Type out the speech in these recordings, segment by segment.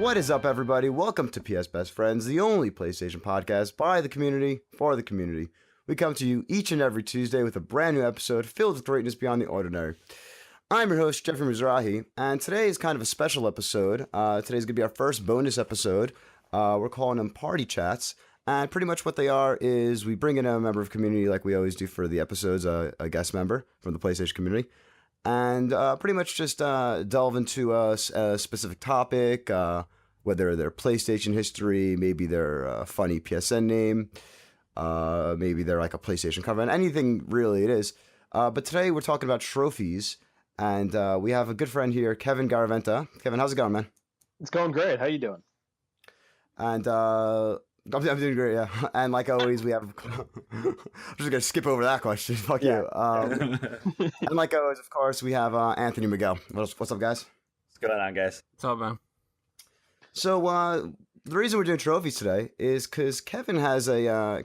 What is up, everybody? Welcome to PS Best Friends, the only PlayStation podcast by the community, for the community. We come to you each and every Tuesday with a brand new episode filled with greatness beyond the ordinary. I'm your host, Jeffrey Mizrahi, and today is kind of a special episode. Today's going to be our first bonus episode. We're calling them Party Chats, and pretty much what they are is we bring in a member of community like we always do for the episodes, a guest member from the PlayStation community, and pretty much just delve into a specific topic, whether their PlayStation history, maybe their funny PSN name, maybe they're like a PlayStation cover, and anything really it is. But today we're talking about trophies, and we have a good friend here, Kevin Garaventa. Kevin, how's it going, man? It's going great. How you doing? And I'm doing great, yeah. And like always, we have. I'm just gonna skip over that question. Fuck you. And like always, of course, we have Anthony Miguel. What's up, guys? What's going on, guys? What's up, man? So the reason we're doing trophies today is because Kevin has a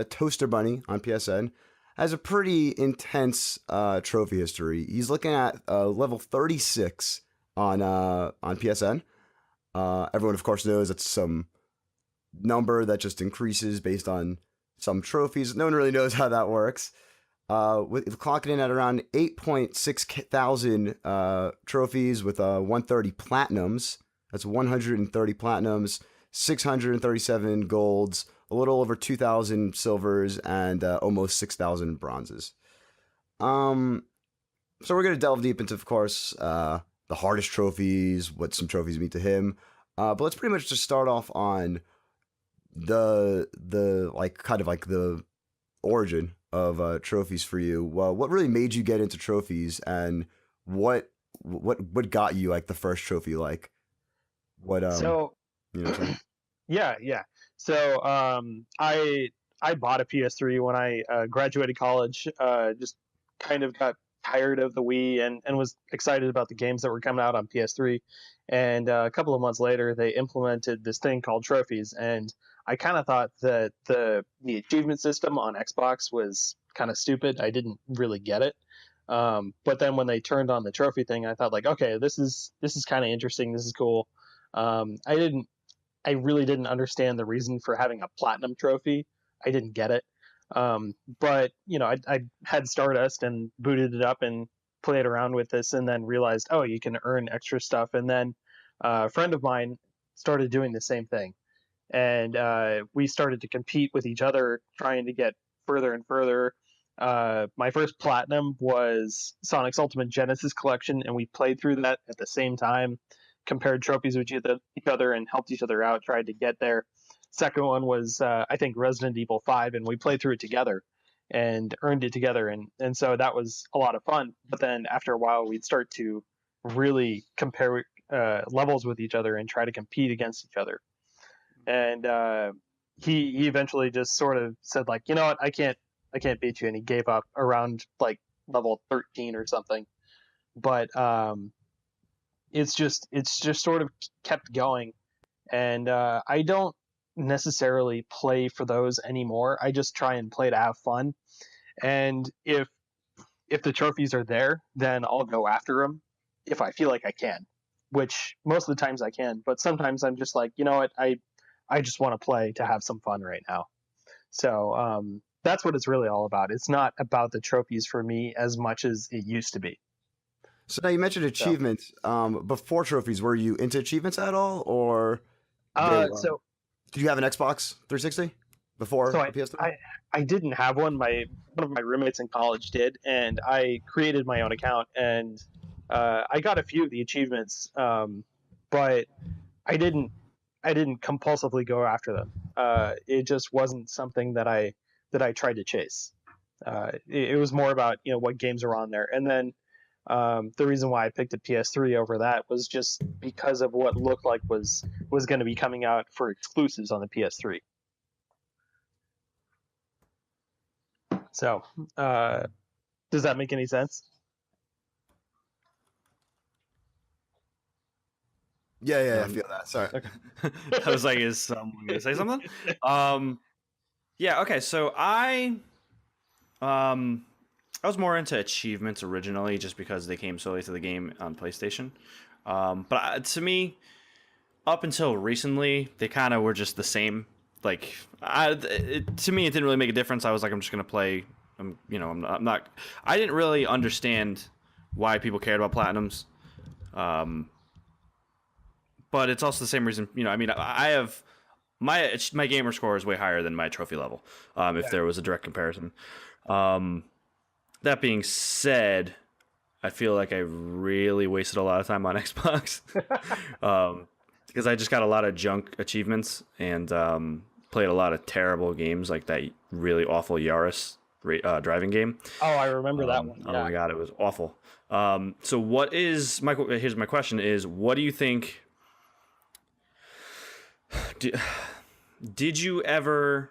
Toaster Bunny on PSN has a pretty intense trophy history. He's looking at level 36 on PSN. Everyone, of course, knows that's some number that just increases based on some trophies. No one really knows how that works. With clocking in at around 8.6 thousand trophies with 130 platinums. That's 130 platinums, 637 golds, a little over 2,000 silvers, and almost 6,000 bronzes. So we're gonna delve deep into, of course, the hardest trophies, what some trophies mean to him. But let's pretty much just start off on the like kind of like the origin of trophies for you. Well, what really made you get into trophies, and what got you like the first trophy? Like what So you know what I'm saying? yeah. So I bought a PS3 when I graduated college. Just kind of got tired of the Wii and was excited about the games that were coming out on PS3. And a couple of months later, they implemented this thing called trophies, and I kind of thought that the achievement system on Xbox was kind of stupid. I didn't really get it. But then when they turned on the trophy thing, I thought like, okay, this is kind of interesting. This is cool. I really didn't understand the reason for having a platinum trophy. I didn't get it. But you know, I had Stardust and booted it up and played around with this, and then realized, oh, you can earn extra stuff. And then a friend of mine started doing the same thing, and we started to compete with each other, trying to get further and further. My first platinum was Sonic's Ultimate Genesis Collection, and we played through that at the same time, compared trophies with each other and helped each other out, tried to get there. Second one was, I think, Resident Evil 5, and we played through it together and earned it together. And so that was a lot of fun. But then after a while, we'd start to really compare levels with each other and try to compete against each other. And he eventually just sort of said, like, you know what, I can't beat you. And he gave up around like level 13 or something. But it's just sort of kept going. And I don't necessarily play for those anymore. I just try and play to have fun. And if the trophies are there, then I'll go after them if I feel like I can, which most of the times I can. But sometimes I'm just like, you know what, I just want to play to have some fun right now. So that's what it's really all about. It's not about the trophies for me as much as it used to be. So now you mentioned achievements. Before trophies, were you into achievements at all, or so did you have an Xbox 360 before so PS3? I didn't have one. One of my roommates in college did, and I created my own account, and I got a few of the achievements, but I didn't compulsively go after them. It just wasn't something that I tried to chase. It was more about, you know, what games are on there, and then the reason why I picked a PS3 over that was just because of what looked like was going to be coming out for exclusives on the PS3. So, does that make any sense? Yeah, I feel that. Sorry. Okay. I was like, is someone gonna say something? Yeah. Okay. So I was more into achievements originally, just because they came solely to the game on PlayStation. But to me, up until recently, they kind of were just the same. Like, to me, it didn't really make a difference. I was like, I'm just gonna play. I'm not. I didn't really understand why people cared about platinums. But it's also the same reason. I mean, I have my gamer score is way higher than my trophy level. If there was a direct comparison. That being said, I feel like I really wasted a lot of time on Xbox because I just got a lot of junk achievements and played a lot of terrible games like that really awful Yaris driving game. Oh, I remember that one. Oh my god, it was awful. So what is here's my question is, what do you think? Did you ever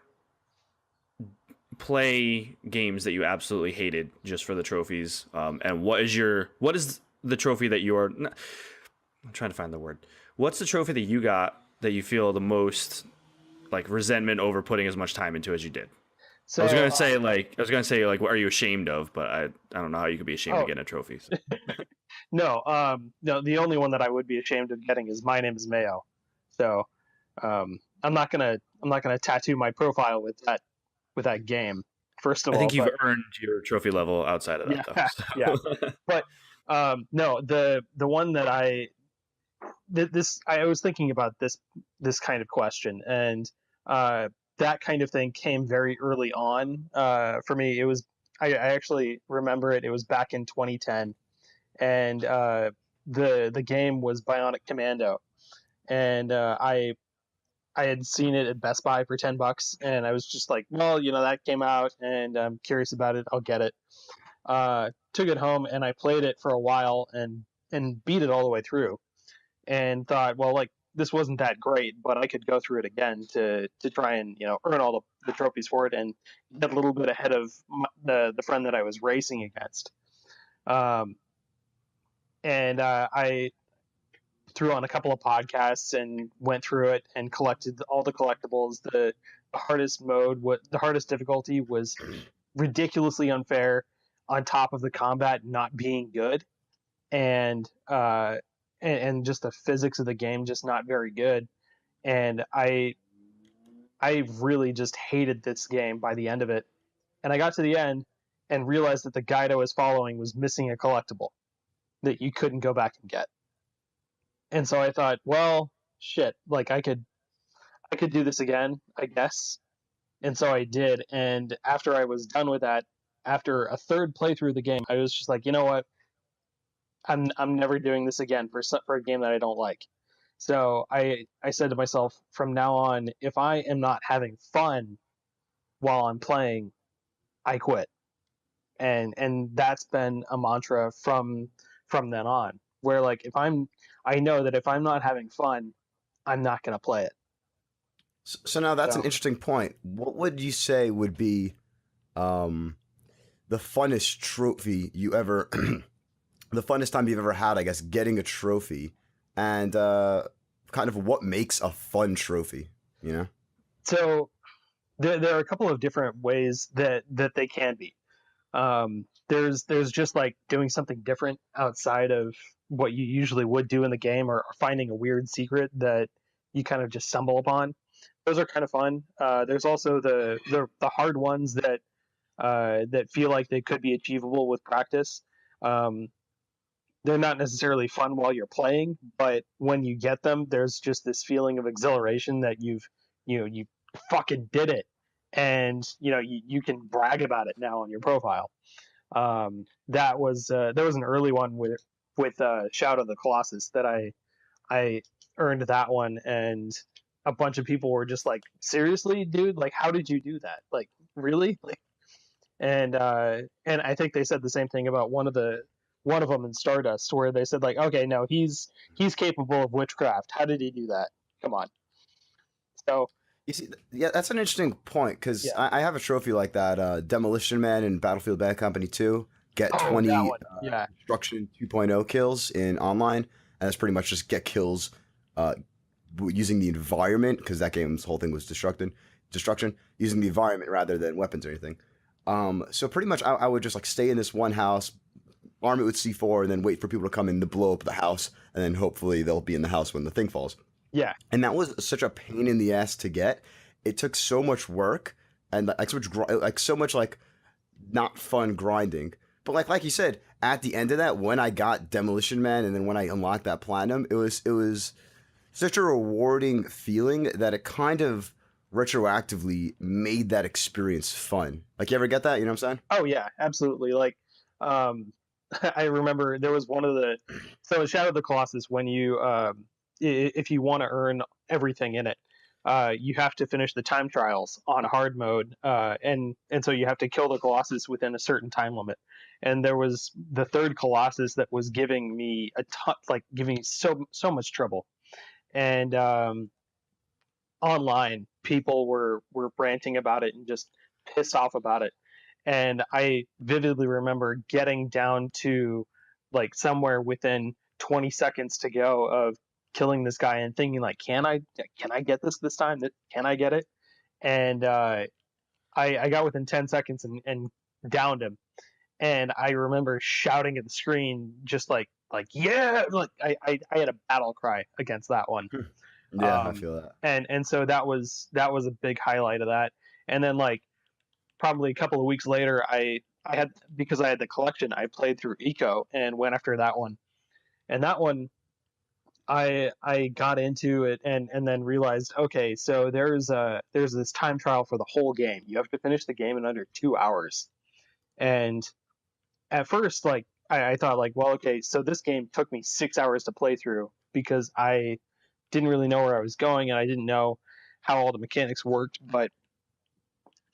play games that you absolutely hated just for the trophies? And what is the trophy that you're? I'm trying to find the word. What's the trophy that you got that you feel the most like resentment over putting as much time into as you did? So I was gonna say what are you ashamed of? But I don't know how you could be ashamed of getting a trophy. So. No, the only one that I would be ashamed of getting is My Name is Mayo. So I'm not gonna tattoo my profile with that game. First of all, I think you've earned your trophy level outside of that, though. So. Yeah. But no, the one that I was thinking about this kind of question, and that kind of thing came very early on for me. It was I actually remember it. It was back in 2010, and the game was Bionic Commando, and I had seen it at Best Buy for $10, and I was just like, well, that came out, and I'm curious about it. I'll get it. Took it home, and I played it for a while, and beat it all the way through, and thought, well, like this wasn't that great, but I could go through it again to try and earn all the trophies for it, and get a little bit ahead of the friend that I was racing against. And I threw on a couple of podcasts and went through it and collected all the collectibles. The hardest the hardest difficulty was ridiculously unfair, on top of the combat not being good, and just the physics of the game just not very good. And I really just hated this game by the end of it. And I got to the end and realized that the guide I was following was missing a collectible that you couldn't go back and get. And so I thought, well, shit, like I could do this again, I guess. And so I did. And after I was done with that, after a third playthrough of the game, I was just like, you know what? I'm never doing this again for a game that I don't like. So I said to myself, from now on, if I am not having fun while I'm playing, I quit. And that's been a mantra from then on, where like I know that if I'm not having fun, I'm not going to play it. So now that's an interesting point. What would you say would be the funnest trophy you ever, the funnest time you've ever had, I guess, getting a trophy, and kind of what makes a fun trophy, So there are a couple of different ways that they can be. There's just like doing something different outside of what you usually would do in the game, or finding a weird secret that you kind of just stumble upon. Those are kind of fun. There's also the hard ones that feel like they could be achievable with practice. They're not necessarily fun while you're playing, but when you get them, there's just this feeling of exhilaration that you fucking did it, and you can brag about it now on your profile. That was an early one with Shout of the Colossus that I earned that one, and a bunch of people were just like, seriously, dude, like how did you do that? Like really? Like, and I think they said the same thing about one of them in Stardust, where they said like, okay, no, he's capable of witchcraft. How did he do that? Come on. So you see, yeah, that's an interesting point, because I have a trophy like that. Demolition Man in Battlefield Bad Company 2 get 20 Destruction 2.0 kills in online, and that's pretty much just get kills using the environment, because that game's whole thing was destruction using the environment rather than weapons or anything. So pretty much I would just like stay in this one house, arm it with C4, and then wait for people to come in to blow up the house, and then hopefully they'll be in the house when the thing falls. Yeah. and that was such a pain in the ass to get. It took so much work and like so much like not fun grinding. But like you said, at the end of that, when I got Demolition Man and then when I unlocked that platinum, it was such a rewarding feeling that it kind of retroactively made that experience fun. Like you ever get that? You know what I'm saying? Oh yeah, absolutely. Like, I remember there was one of the so in Shadow of the Colossus when you if you want to earn everything in it, you have to finish the time trials on hard mode, and so you have to kill the Colossus within a certain time limit. And there was the third Colossus that was giving me a ton, like giving me so much trouble, and online people were ranting about it and just pissed off about it. And I vividly remember getting down to like somewhere within 20 seconds to go of killing this guy and thinking like, can I get this time? Can I get it? And I got within 10 seconds and downed him. And I remember shouting at the screen, just like yeah, like I had a battle cry against that one. Yeah, I feel that. And so that was a big highlight of that. And then like probably a couple of weeks later, I had, because I had the collection, I played through Eco and went after that one. And that one, I got into it and then realized, okay, so there's this time trial for the whole game. You have to finish the game in under 2 hours. And at first, like I thought, like, well, okay, so this game took me 6 hours to play through because I didn't really know where I was going and I didn't know how all the mechanics worked, but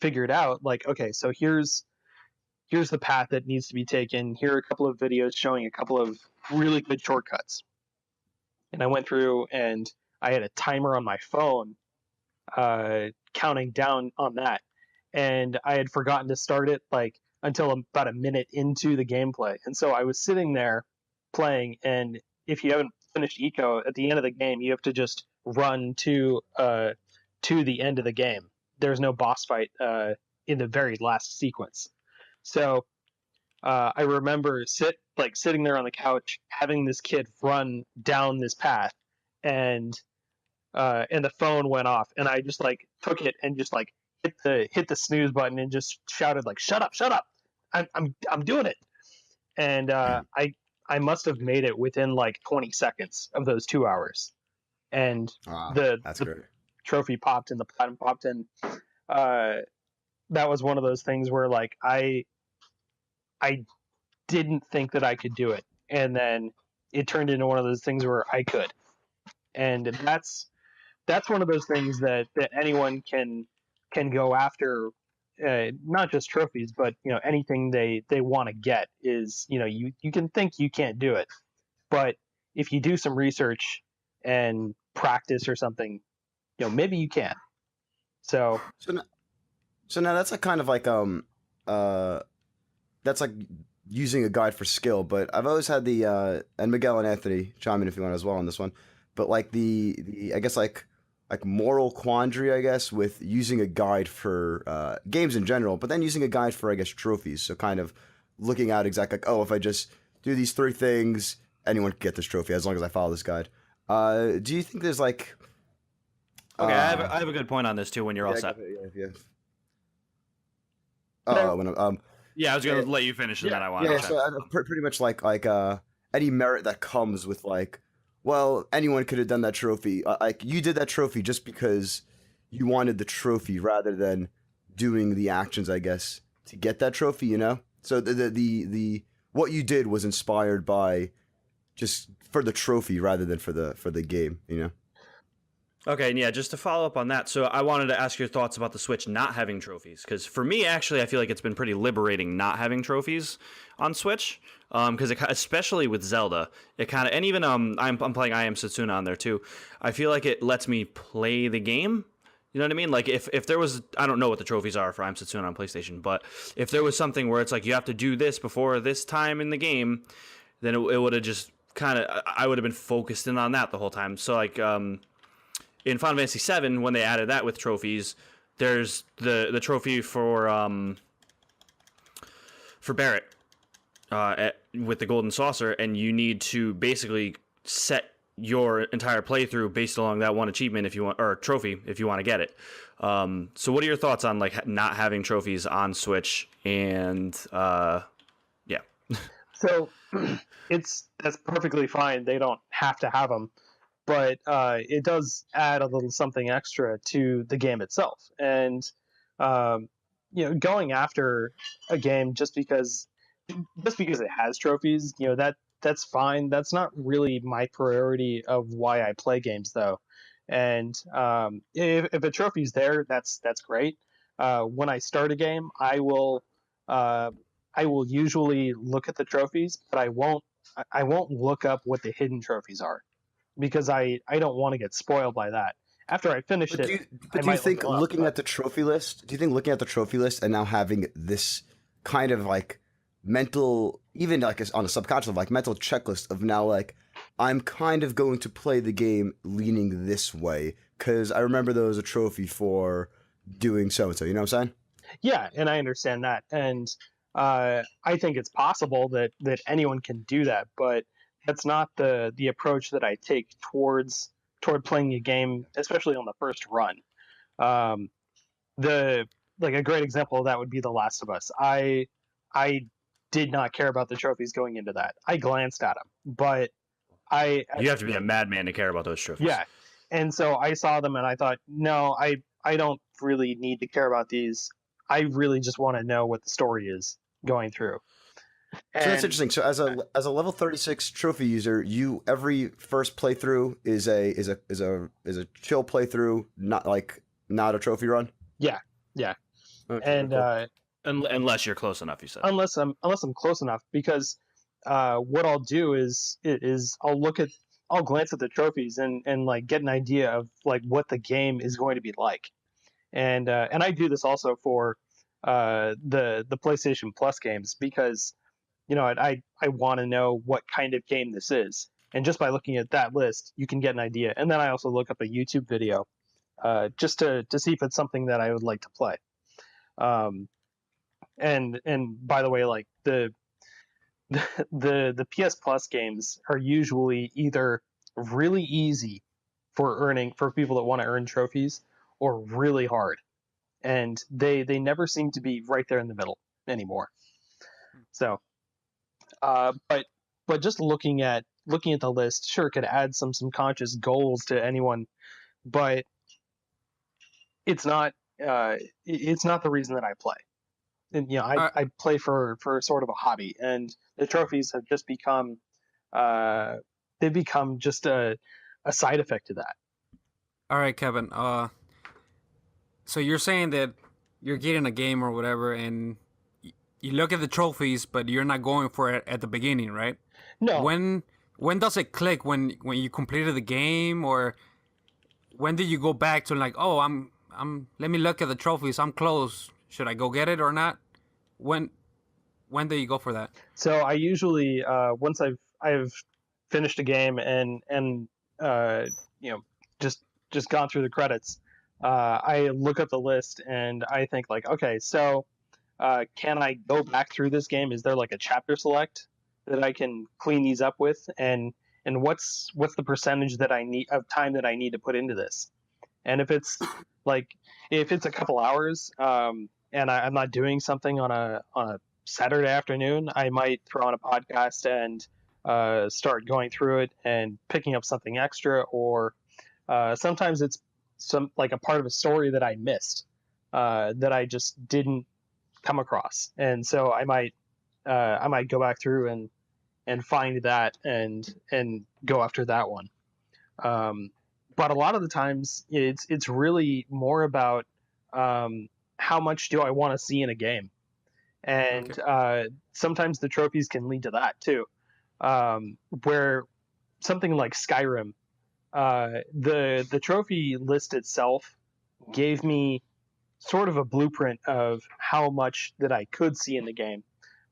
figured out like, okay, so here's the path that needs to be taken. Here are a couple of videos showing a couple of really good shortcuts. And I went through and I had a timer on my phone counting down on that. And I had forgotten to start it like until about a minute into the gameplay. And so I was sitting there playing, and if you haven't finished Eco, at the end of the game, you have to just run to the end of the game. There's no boss fight in the very last sequence. So I remember sitting there on the couch, having this kid run down this path, and the phone went off, and I just like took it and just like hit the snooze button and just shouted like, shut up, I'm doing it. And I must have made it within like 20 seconds of those 2 hours, and Wow, the that's the great. trophy popped and the platinum popped, and uh, that was one of those things where like I didn't think that I could do it, and then it turned into one of those things where I could, and that's one of those things that anyone can go after. Not just trophies, but anything they want to get is, you can think you can't do it, but if you do some research and practice or something, maybe you can. So So now, so now that's like kind of like uh that's like using a guide for skill. But I've always had the and Miguel and Anthony chime in if you want as well on this one. But like the I guess like moral quandary, I guess, with using a guide for games in general, but then using a guide for, I guess, trophies. So kind of looking out exactly like, oh, if I just do these three things, anyone can get this trophy as long as I follow this guide. Do you think there's like Okay, uh, I have a good point on this too when you're all yeah, set. yeah. When Yeah, I was going to let you finish and then I wanted yeah, to check. so pretty much like any merit that comes with like, well, anyone could have done that trophy. Like you did that trophy just because you wanted the trophy rather than doing the actions, I guess, to get that trophy. You know, so the what you did was inspired by just for the trophy rather than for the game. You know. Okay, and yeah, just to follow up on that, so I wanted to ask your thoughts about the Switch not having trophies, because for me, actually, I feel like it's been pretty liberating not having trophies on Switch, because especially with Zelda, it kind of, and even I'm playing I Am Setsuna on there too. I feel like it lets me play the game. You know what I mean? Like if there was, I don't know what the trophies are for I Am Setsuna on PlayStation, but if there was something where it's like you have to do this before this time in the game, then it would have just kind of, I would have been focused in on that the whole time. So like in Final Fantasy VII, when they added that with trophies, there's the trophy for Barrett with the golden saucer, and you need to basically set your entire playthrough based along that one achievement if you want, or trophy if you want to get it. So what are your thoughts on like not having trophies on Switch and yeah. So that's perfectly fine. They don't have to have them, but it does add a little something extra to the game itself. And going after a game just because it has trophies, that's fine. That's not really my priority of why I play games, though. And if a trophy's there, that's great. When I start a game, uh, I will usually look at the trophies, but I won't look up what the hidden trophies are because I don't want to get spoiled by that. After I finish But it, do you, I but do you might look think them up, looking but at the trophy list? Do you think looking at the trophy list and now having this kind of like mental, even like on a subconscious, like mental checklist of now like I'm kind of going to play the game leaning this way because I remember there was a trophy for doing so and so. You know what I'm saying? yeah, and I understand that, and I think it's possible that anyone can do that, but that's not the approach that I take toward playing a game, especially on the first run. Um, the like a great example of that would be The Last of Us. I did not care about the trophies going into that. I glanced at them, but I You have to be a madman to care about those trophies. yeah, and so I saw them and I thought, no, I don't really need to care about these. I really just want to know what the story is going through. So that's And interesting. So as a level 36 trophy user, you every first playthrough is a chill playthrough, not a trophy run. yeah, yeah, Okay, and cool. Unless you're close enough, you said. unless I'm close enough, because what I'll do is I'll glance at the trophies and like get an idea of like what the game is going to be like, and I do this also for the PlayStation Plus games because I want to know what kind of game this is, and just by looking at that list, you can get an idea. And then I also look up a YouTube video just to see if it's something that I would like to play. Um, and by the way, like the PS Plus games are usually either really easy for people that want to earn trophies, or really hard, and they never seem to be right there in the middle anymore. So, but just looking at the list, sure, could add some subconscious goals to anyone, but it's not it's not the reason that I play. And Uh, I play for sort of a hobby, and the trophies have just become uh, they become just a side effect to that. all right, Kevin. So you're saying that you're getting a game or whatever, and you look at the trophies, but you're not going for it at the beginning, right? No, When does it click? When you completed the game, or when did you go back to like, oh, I'm let me look at the trophies. I'm close. Should I go get it or not? When when do you go for that? so I usually once I've finished a game and uh, you know just gone through the credits, I look up the list and I think like, okay, so can I go back through this game? Is there like a chapter select that I can clean these up with? And what's the percentage that I need of time that I need to put into this? And like if it's a couple hours, and I'm not doing something on a Saturday afternoon, I might throw on a podcast and start going through it and picking up something extra, or sometimes it's some like a part of a story that I missed, that I just didn't come across, and so I might go back through and find that and go after that one. Um, but a lot of the times it's really more about how much do I want to see in a game, Okay. and sometimes the trophies can lead to that too, where something like Skyrim, the trophy list itself gave me sort of a blueprint of how much that I could see in the game,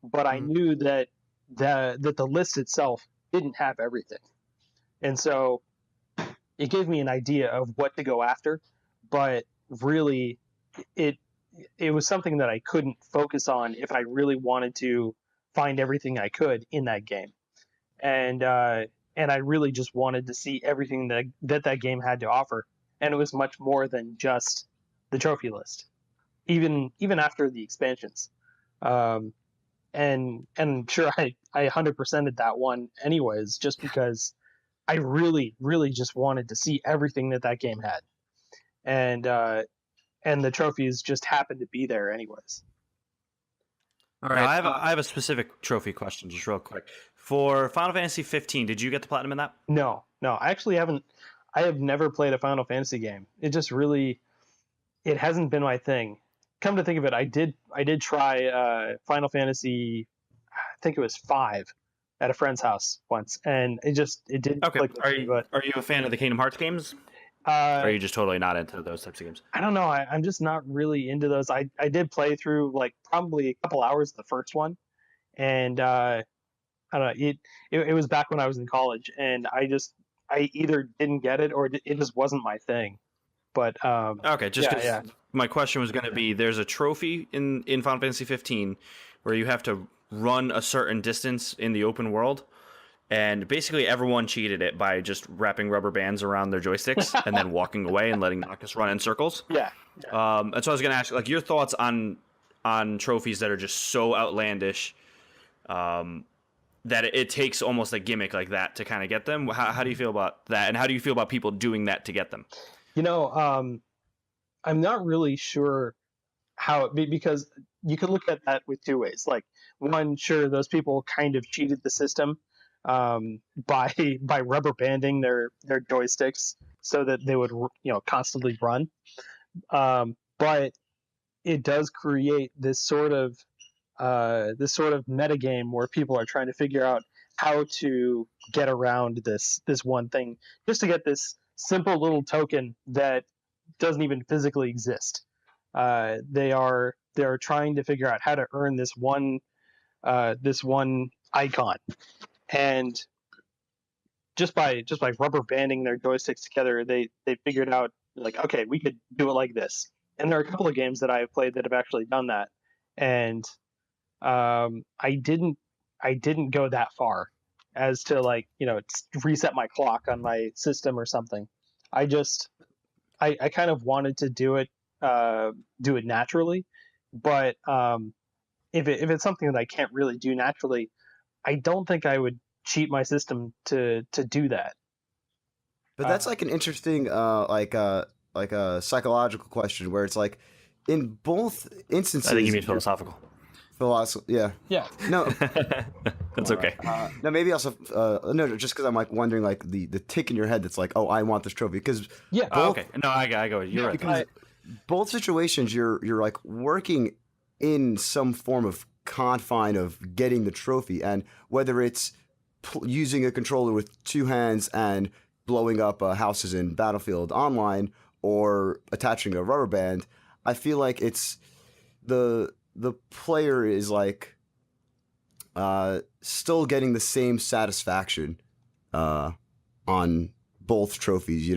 but I Mhm. knew that the list itself didn't have everything, and so it gave me an idea of what to go after, but really it it was something that I couldn't focus on if I really wanted to find everything I could in that game. And and I really just wanted to see everything that game had to offer, and it was much more than just the trophy list, even after the expansions. And sure, I 100%ed that one anyways, just because I really just wanted to see everything that game had, and the trophies just happened to be there anyways. All Now, right. I have a specific trophy question, just real quick. For Final Fantasy 15, did you get the platinum in that? No, I actually haven't. I have never played a Final Fantasy game. It hasn't been my thing. Come to think of it, I did try Final Fantasy, I think it was 5, at a friend's house once, and it didn't Okay. click with me. But Are you a fan of the Kingdom Hearts games? Or are you just totally not into those types of games? I don't know. I'm just not really into those. I did play through like probably a couple hours of the first one, and I don't know. It was back when I was in college, and I either didn't get it or it just wasn't my thing. But Okay, just because yeah. my question was going to be, there's a trophy in Final Fantasy 15 where you have to run a certain distance in the open world, and basically everyone cheated it by just wrapping rubber bands around their joysticks and then walking away and letting Noctis run in circles. Yeah. And so I was going to ask, like, your thoughts on trophies that are just so outlandish, that it takes almost a gimmick like that to kind of get them. How do you feel about that, and how do you feel about people doing that to get them? I'm not really sure how because you could look at that with two ways. Like, one, sure, those people kind of cheated the system by rubber banding their joysticks so that they would constantly run. But it does create this sort of metagame where people are trying to figure out how to get around this one thing just to get this simple little token that doesn't even physically exist. They are trying to figure out how to earn this one icon, and just by rubber banding their joysticks together, they figured out, like, okay, we could do it like this. And there are a couple of games that I've played that have actually done that, and I didn't go that far as to, like, reset my clock on my system or something. I kind of wanted to do it naturally, but if it's something that I can't really do naturally, I don't think I would cheat my system to do that. But that's like an interesting, like a psychological question where it's like, in both instances, I think you mean philosophical. Yeah. Yeah. No. That's okay. No, maybe also no, just because I'm like wondering, like the tick in your head that's like, oh, I want this trophy, because Yeah. Oh, okay. No, I go. You're right. because both situations you're like working in some form of confine of getting the trophy, and whether it's using a controller with two hands and blowing up houses in Battlefield Online or attaching a rubber band, I feel like it's the player is like still getting the same satisfaction on both trophies,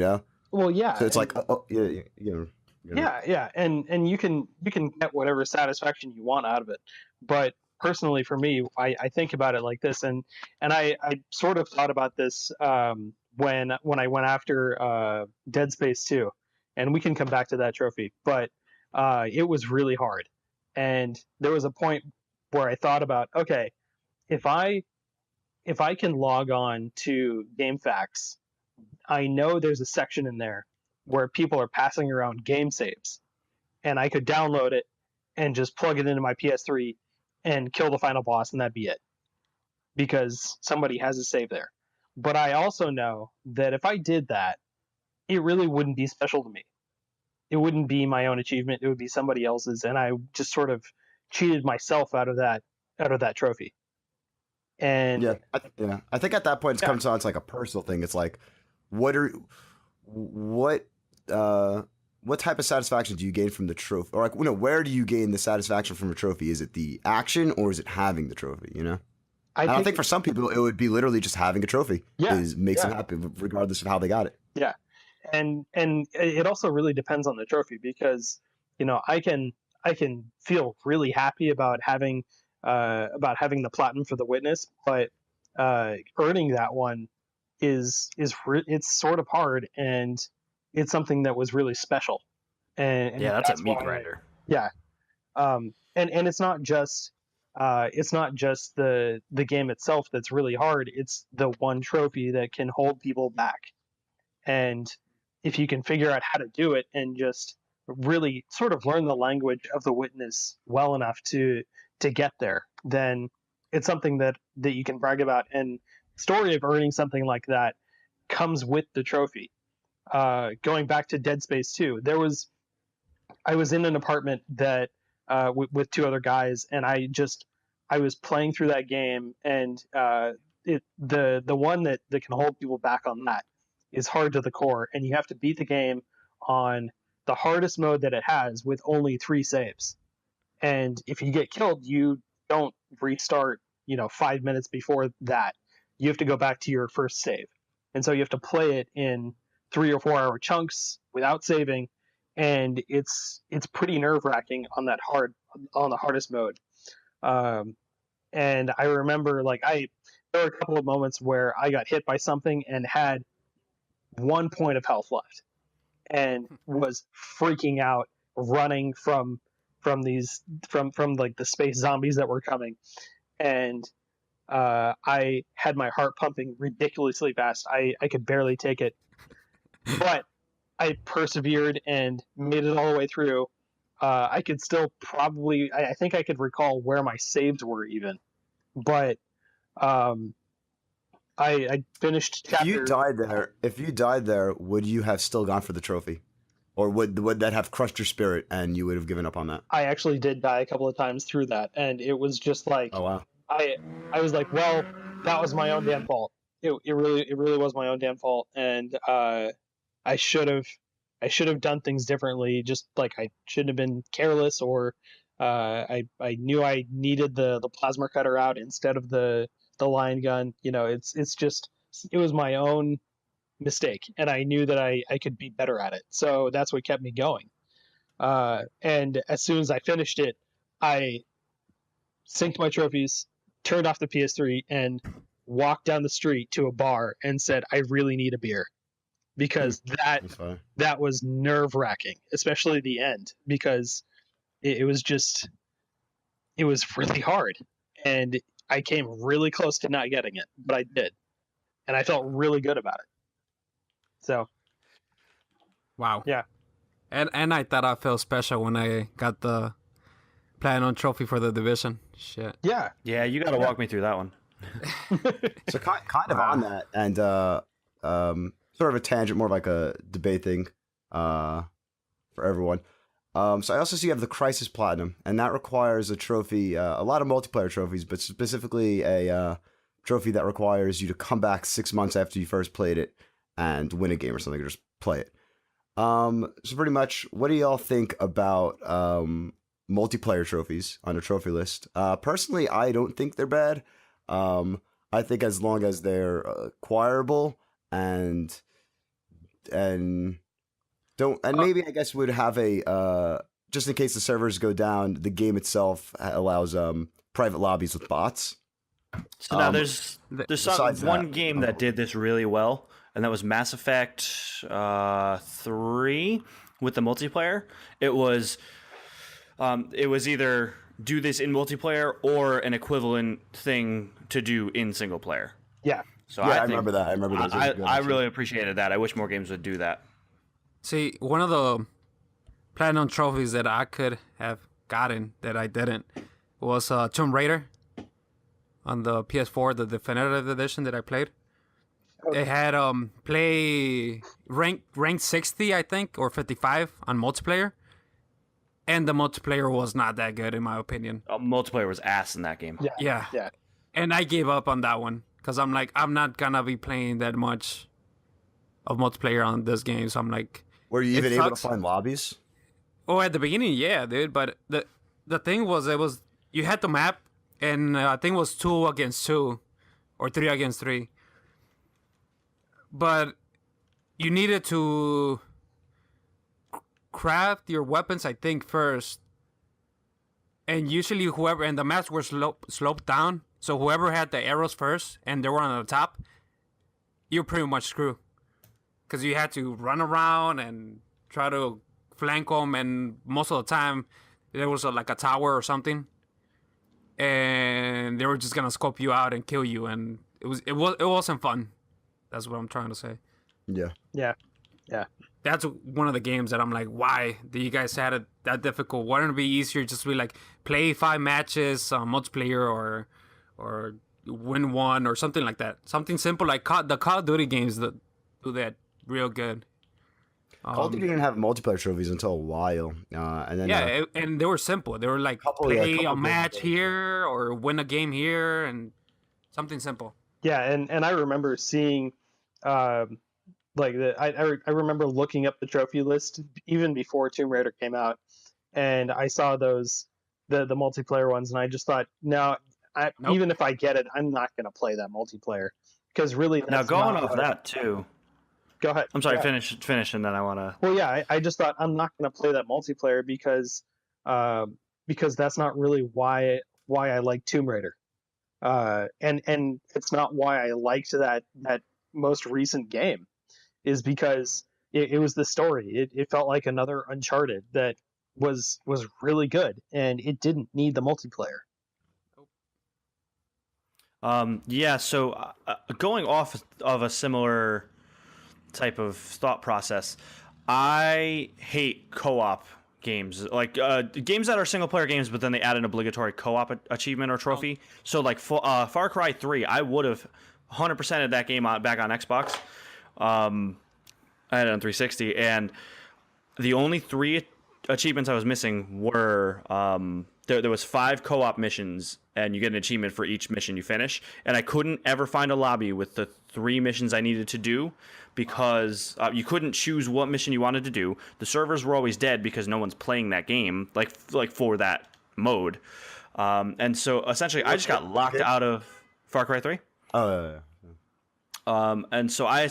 Well, yeah. So it's like, Yeah, and you can get whatever satisfaction you want out of it. But personally, for me, I think about it like this, and I sort of thought about this when I went after Dead Space 2, and we can come back to that trophy. But it was really hard, and there was a point where I thought about, okay, if I can log on to GameFAQs, I know there's a section in there where people are passing around game saves, and I could download it and just plug it into my PS3 and kill the final boss, and that'd be it, because somebody has a save there. But I also know that if I did that, it really wouldn't be special to me. It wouldn't be my own achievement. It would be somebody else's, and I just sort of cheated myself out of that trophy. And I think at that point it comes on. It's like a personal thing. It's like, what type of satisfaction do you gain from the trophy, or like, where do you gain the satisfaction from a trophy? Is it the action, or is it having the trophy? I think for some people it would be literally just having a trophy makes them happy, regardless of how they got it. Yeah, and it also really depends on the trophy, because I can feel really happy about having the platinum for the Witness, but earning that one it's sort of hard, and it's something that was really special. And Yeah, that's a meat why grinder. Yeah. And it's not just the game itself that's really hard. It's the one trophy that can hold people back. And if you can figure out how to do it and just really sort of learn the language of the witness well enough to get there, then it's something that you can brag about. And the story of earning something like that comes with the trophy. Going back to Dead Space 2, I was in an apartment that with two other guys, and I was playing through that game, and the one that can hold people back on that is hard to the core, and you have to beat the game on the hardest mode that it has with only 3 saves. And if you get killed, you don't restart, 5 minutes before that. You have to go back to your first save. And so you have to play it in 3 or 4 hour chunks without saving, and it's pretty nerve wracking on the hardest mode. And I remember there were a couple of moments where I got hit by something and had 1 point of health left, and was freaking out, running from like the space zombies that were coming, and I had my heart pumping ridiculously fast. I could barely take it, but I persevered and made it all the way through. I could still probably, I think I could recall where my saves were even, but I finished chapter. If you died there, would you have still gone for the trophy, or would that have crushed your spirit and you would have given up on that? I actually did die a couple of times through that, and it was just like, Oh wow. I was like, well, that was my own damn fault. It really was my own damn fault, and I should have done things differently. Just like I shouldn't have been careless, or I knew I needed the plasma cutter out instead of the line gun. It was my own mistake, and I knew that I could be better at it. So that's what kept me going. And as soon as I finished it, I synced my trophies, turned off the PS3, and walked down the street to a bar and said, I really need a beer. Because that was nerve wracking, especially the end, because it was really hard, and I came really close to not getting it, but I did, and I felt really good about it. So, Wow. Yeah. And I thought I felt special when I got the platinum trophy for the division. Shit. yeah, Yeah, you got to walk me through that one. So kind of on that, and sort of a tangent, more of like a debate thing for everyone. So I also see you have the Crisis Platinum, and that requires a trophy, a lot of multiplayer trophies, but specifically a trophy that requires you to come back 6 months after you first played it and win a game or something, or just play it. So pretty much, what do y'all think about multiplayer trophies on a trophy list? Personally, I don't think they're bad. I think as long as they're acquirable and maybe I guess would have a just in case the servers go down, the game itself allows private lobbies with bots. So now there's one game that did this really well, and that was Mass Effect 3 with the multiplayer. It was either do this in multiplayer or an equivalent thing to do in single player. yeah. So Yeah, I think remember that. I remember those. I really appreciated that. I wish more games would do that. See, one of the platinum trophies that I could have gotten that I didn't was Tomb Raider on the PS4, the definitive edition that I played. It had play rank 60, I think, or 55 on multiplayer. And the multiplayer was not that good, in my opinion. Multiplayer was ass in that game. Yeah. Yeah. And I gave up on that one. Because I'm like, I'm not going to be playing that much of multiplayer on this game. So I'm like... Were you even able to sucks. find lobbies? Oh, at the beginning, yeah, dude. But the thing was, you had the map, and I think it was 2 against 2, or 3 against 3. But you needed to craft your weapons, I think, first. And usually and the maps were sloped down, so whoever had the arrows first, and they were on the top, you're pretty much screwed because you had to run around and try to flank them, and most of the time there was like a tower or something, and they were just gonna scope you out and kill you, and it wasn't fun. That's what I'm trying to say. Yeah. Yeah. That's one of the games that I'm like, why do you guys had it that difficult? Wouldn't it be easier just to be like play 5 matches, multiplayer, or win one or something like that? Something simple like the Call of Duty games that do that real good. Call of Duty didn't have multiplayer trophies until a while, and then and they were simple. They were like play a match here or win a game here, and something simple. Yeah, and I remember seeing, I remember looking up the trophy list even before Tomb Raider came out, and I saw those the multiplayer ones, and I just thought, no, Nope. even if I get it, I'm not going to play that multiplayer because really. Now That's going not off what that too. Go ahead. I'm sorry. Yeah. Finish, and then I want to. Well, yeah, I just thought I'm not going to play that multiplayer because that's not really why I like Tomb Raider, and it's not why I liked that most recent game, is because it was the story. It felt like another Uncharted that was really good, and it didn't need the multiplayer. Yeah. So going off of a similar type of thought process, I hate co-op games, like games that are single player games but then they add an obligatory co-op achievement or trophy. So like Far Cry 3, I would have 100%ed that game back on Xbox. I had it on 360, and the only 3 achievements I was missing were there was 5 co-op missions, and you get an achievement for each mission you finish, and I couldn't ever find a lobby with the 3 missions I needed to do because you couldn't choose what mission you wanted to do. The servers were always dead because no one's playing that game like for that mode, and so essentially I just got locked out of Far Cry 3. And so I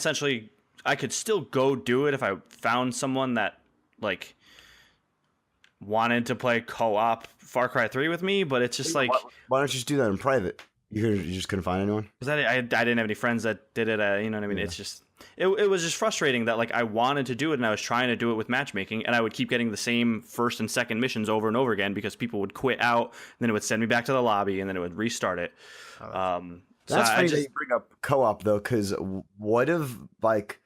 could still go do it if I found someone that like wanted to play co-op Far Cry 3 with me, but it's just like, why don't you just do that in private? You just couldn't find anyone? because I didn't have any friends that did it. You know what I mean? Yeah. It's just it was just frustrating that like I wanted to do it and I was trying to do it with matchmaking, and I would keep getting the same first and second missions over and over again because people would quit out, and then it would send me back to the lobby, and then it would restart it. That's funny that you bring up co-op though, because what if like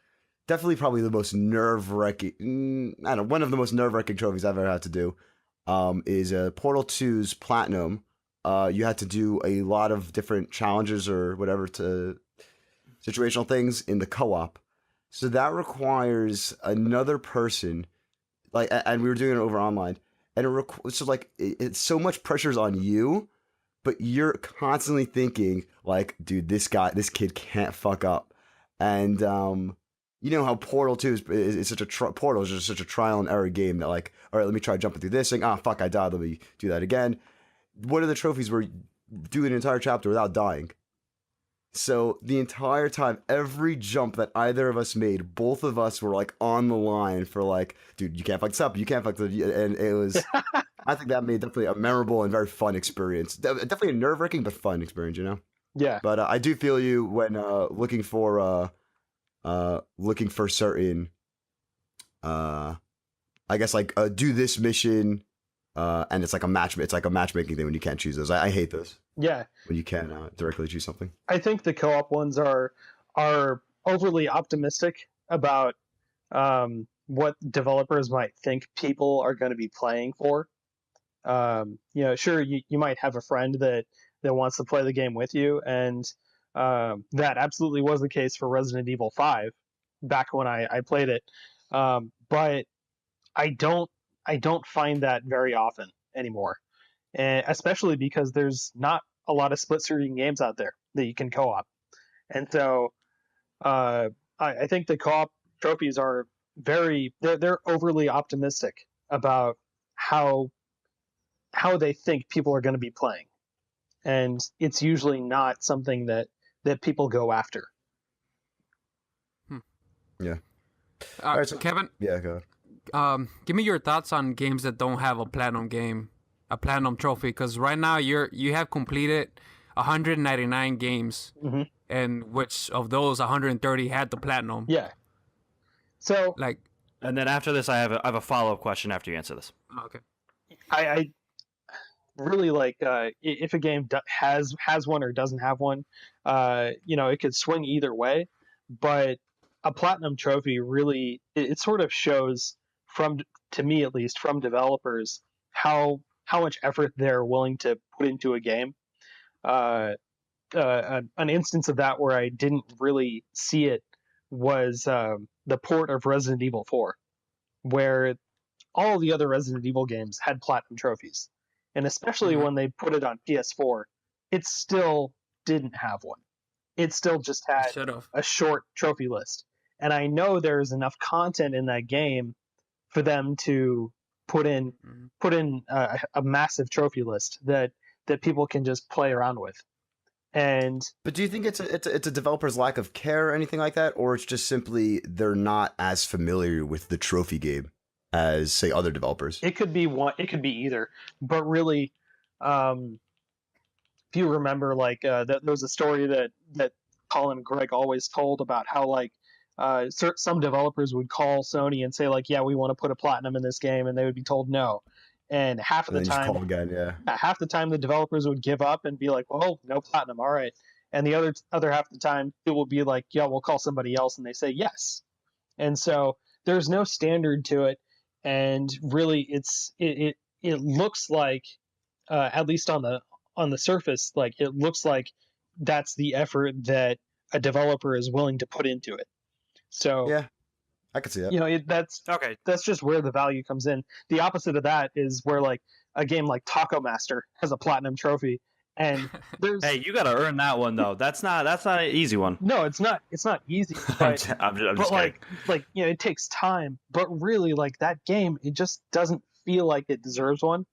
definitely probably the most nerve-wracking, I don't know, one of the most nerve-wracking trophies I've ever had to do is Portal 2's Platinum. You had to do a lot of different challenges or whatever to situational things in the co-op. So that requires another person, like, and we were doing it over online, and so like it's so much pressure's on you, but you're constantly thinking like, dude, this kid can't fuck up, and you know how Portal 2 is such a Portal is just such a trial and error game that like, all right, let me try jumping through this thing. Fuck, I died. Let me do that again. One of the trophies were do an entire chapter without dying. So the entire time, every jump that either of us made, both of us were like on the line for like, dude, you can't fuck this up. You can't fuck this up. And it was, I think that made definitely a memorable and very fun experience. Definitely a nerve-wracking but fun experience, you know? Yeah. But I do feel you when looking for certain, I guess like do this mission, and it's like a matchmaking thing when you can't choose those. I hate those. Yeah. When you can't directly choose something. I think the co-op ones are overly optimistic about what developers might think people are going to be playing for. Sure, you might have a friend that wants to play the game with you, and that absolutely was the case for Resident Evil 5 back when I played it. But I don't find that very often anymore, and especially because there's not a lot of split screen games out there that you can co-op. And so I think the co-op trophies are they're overly optimistic about how they think people are going to be playing, and it's usually not something that people go after. Yeah. All right, so, Kevin, yeah, go ahead. give me your thoughts on games that don't have a platinum trophy, because right now you have completed 199 games, Mm-hmm. and which of those 130 had the platinum. Yeah. So Like, And then after this, I have a follow up question after you answer this. okay. I really like if a game has one or doesn't have one, it could swing either way. But a platinum trophy really it sort of shows to me at least from developers how much effort they're willing to put into a game. An instance of that where I didn't really see it was the port of Resident Evil 4, where all the other Resident Evil games had platinum trophies. And especially when they put it on PS4, it still didn't have one. It still just had Should have. a short trophy list. And I know there's enough content in that game for them to put in a massive trophy list that people can just play around with. And But do you think it's a developer's lack of care or anything like that, or it's just simply they're not as familiar with the trophy game as, say, other developers? it could be one. It could be either. But really, if you remember, like there was a story that Colin and Greg always told about how like some developers would call Sony and say like, yeah, we want to put a platinum in this game, and they would be told no. And half of And the then just time, call again, yeah. half the time the developers would give up and be like, well, no platinum, all right. And the other half of the time it will be like, yeah, we'll call somebody else, and they say yes. And so there's no standard to it, and really it looks like at least on the surface, like it looks like that's the effort that a developer is willing to put into it. So Yeah, I could see that. that's just where the value comes in. The opposite of that is where like a game like Taco Master has a platinum trophy, and there's Hey, you got to earn that one though. That's not an easy one. no, it's not easy, I'm but just but kidding. like it takes time, but really like that game, it just doesn't feel like it deserves one.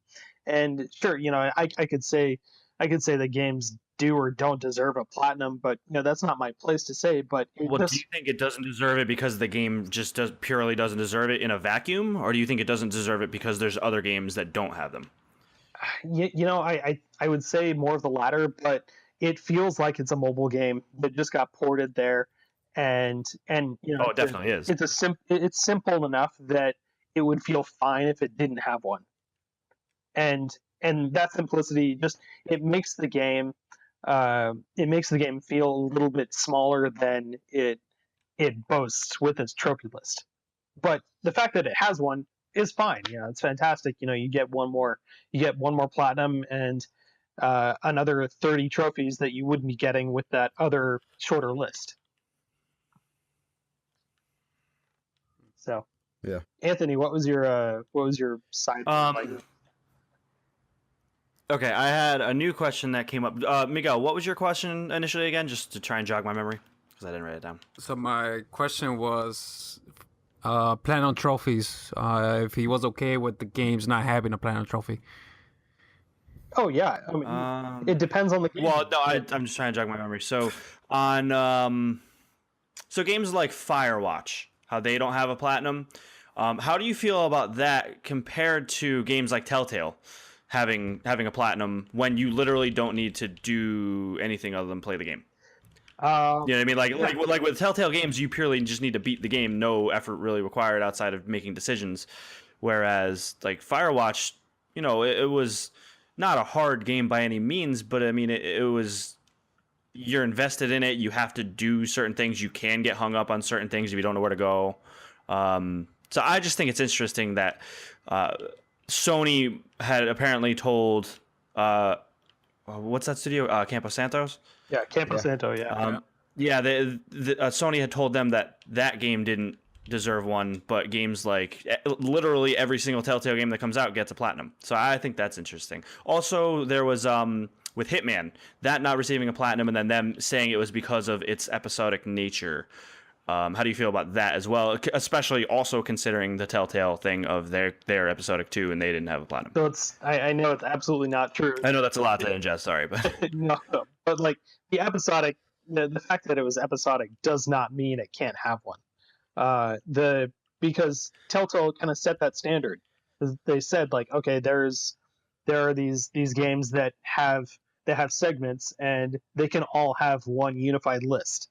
And sure, I could say the games do or don't deserve a platinum, but that's not my place to say. But Well, do you think it doesn't deserve it because the game just purely doesn't deserve it in a vacuum, or do you think it doesn't deserve it because there's other games that don't have them? I would say more of the latter, but it feels like it's a mobile game that just got ported there, and Oh, it definitely is. It's simple enough that it would feel fine if it didn't have one, and that simplicity just it makes the game feel a little bit smaller than it boasts with its trophy list. But the fact that it has one is fine. It's fantastic. You get one more platinum and another 30 trophies that you wouldn't be getting with that other shorter list. So Yeah. Anthony, what was your side? Okay, I had a new question that came up. Miguel, what was your question initially again, just to try and jog my memory? Because I didn't write it down. So my question was platinum trophies. If he was okay with the games not having a platinum trophy. Oh yeah, I mean, it depends on the game. Well, no, I'm just trying to jog my memory. So on so games like Firewatch, how they don't have a platinum. How do you feel about that compared to games like Telltale having a platinum when you literally don't need to do anything other than play the game? You know what I mean? Like with Telltale games, you purely just need to beat the game. No effort really required outside of making decisions. Whereas like Firewatch, it was not a hard game by any means, but I mean, it was, you're invested in it. You have to do certain things. You can get hung up on certain things if you don't know where to go. So I just think it's interesting that Sony had apparently told, what's that studio? Campo Santos? Yeah, Campo Santo, yeah. Sony had told them that game didn't deserve one, but games like literally every single Telltale game that comes out gets a platinum. So I think that's interesting. Also, there was with Hitman, that not receiving a platinum and then them saying it was because of its episodic nature. How do you feel about that as well? Especially also considering the Telltale thing of their episodic 2 and they didn't have a platinum. So I know it's absolutely not true. I know that's a lot to ingest, sorry, but no, but like the episodic, the fact that it was episodic does not mean it can't have one. Because Telltale kind of set that standard. They said like, okay, there are these games that have they have segments, and they can all have one unified list,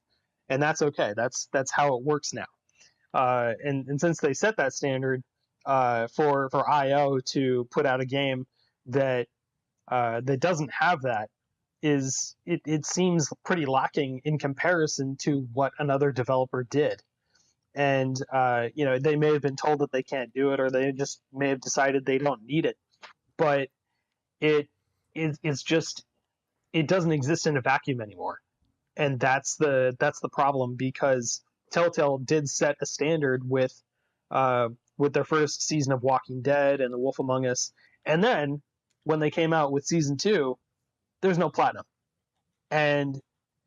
and that's okay. That's how it works now. And since they set that standard for IO to put out a game that that doesn't have that, it seems pretty lacking in comparison to what another developer did. And they may have been told that they can't do it, or they just may have decided they don't need it. But it's just, it doesn't exist in a vacuum anymore, and that's the problem, because Telltale did set a standard with their first season of Walking Dead and The Wolf Among Us, and then when they came out with season 2, there's no platinum, and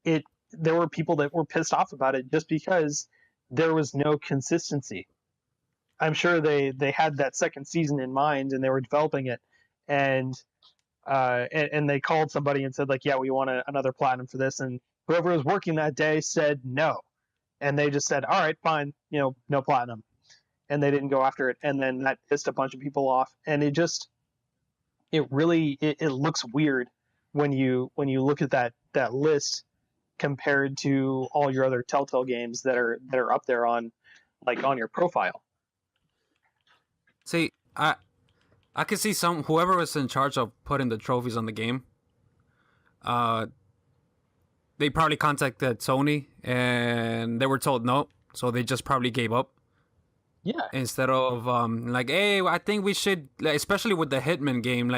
there were people that were pissed off about it just because there was no consistency. I'm sure they had that second season in mind and they were developing it, and they called somebody and said, like, yeah, we want another platinum for this, and whoever was working that day said no, and they just said, all right, fine, no platinum, and they didn't go after it, and then that pissed a bunch of people off, and it looks weird when you look at that list compared to all your other Telltale games that are up there on your profile. See, I could see whoever was in charge of putting the trophies on the game. They probably contacted Sony and they were told no, so they just probably gave up. Yeah. Instead of hey, I think we should, especially with the Hitman game,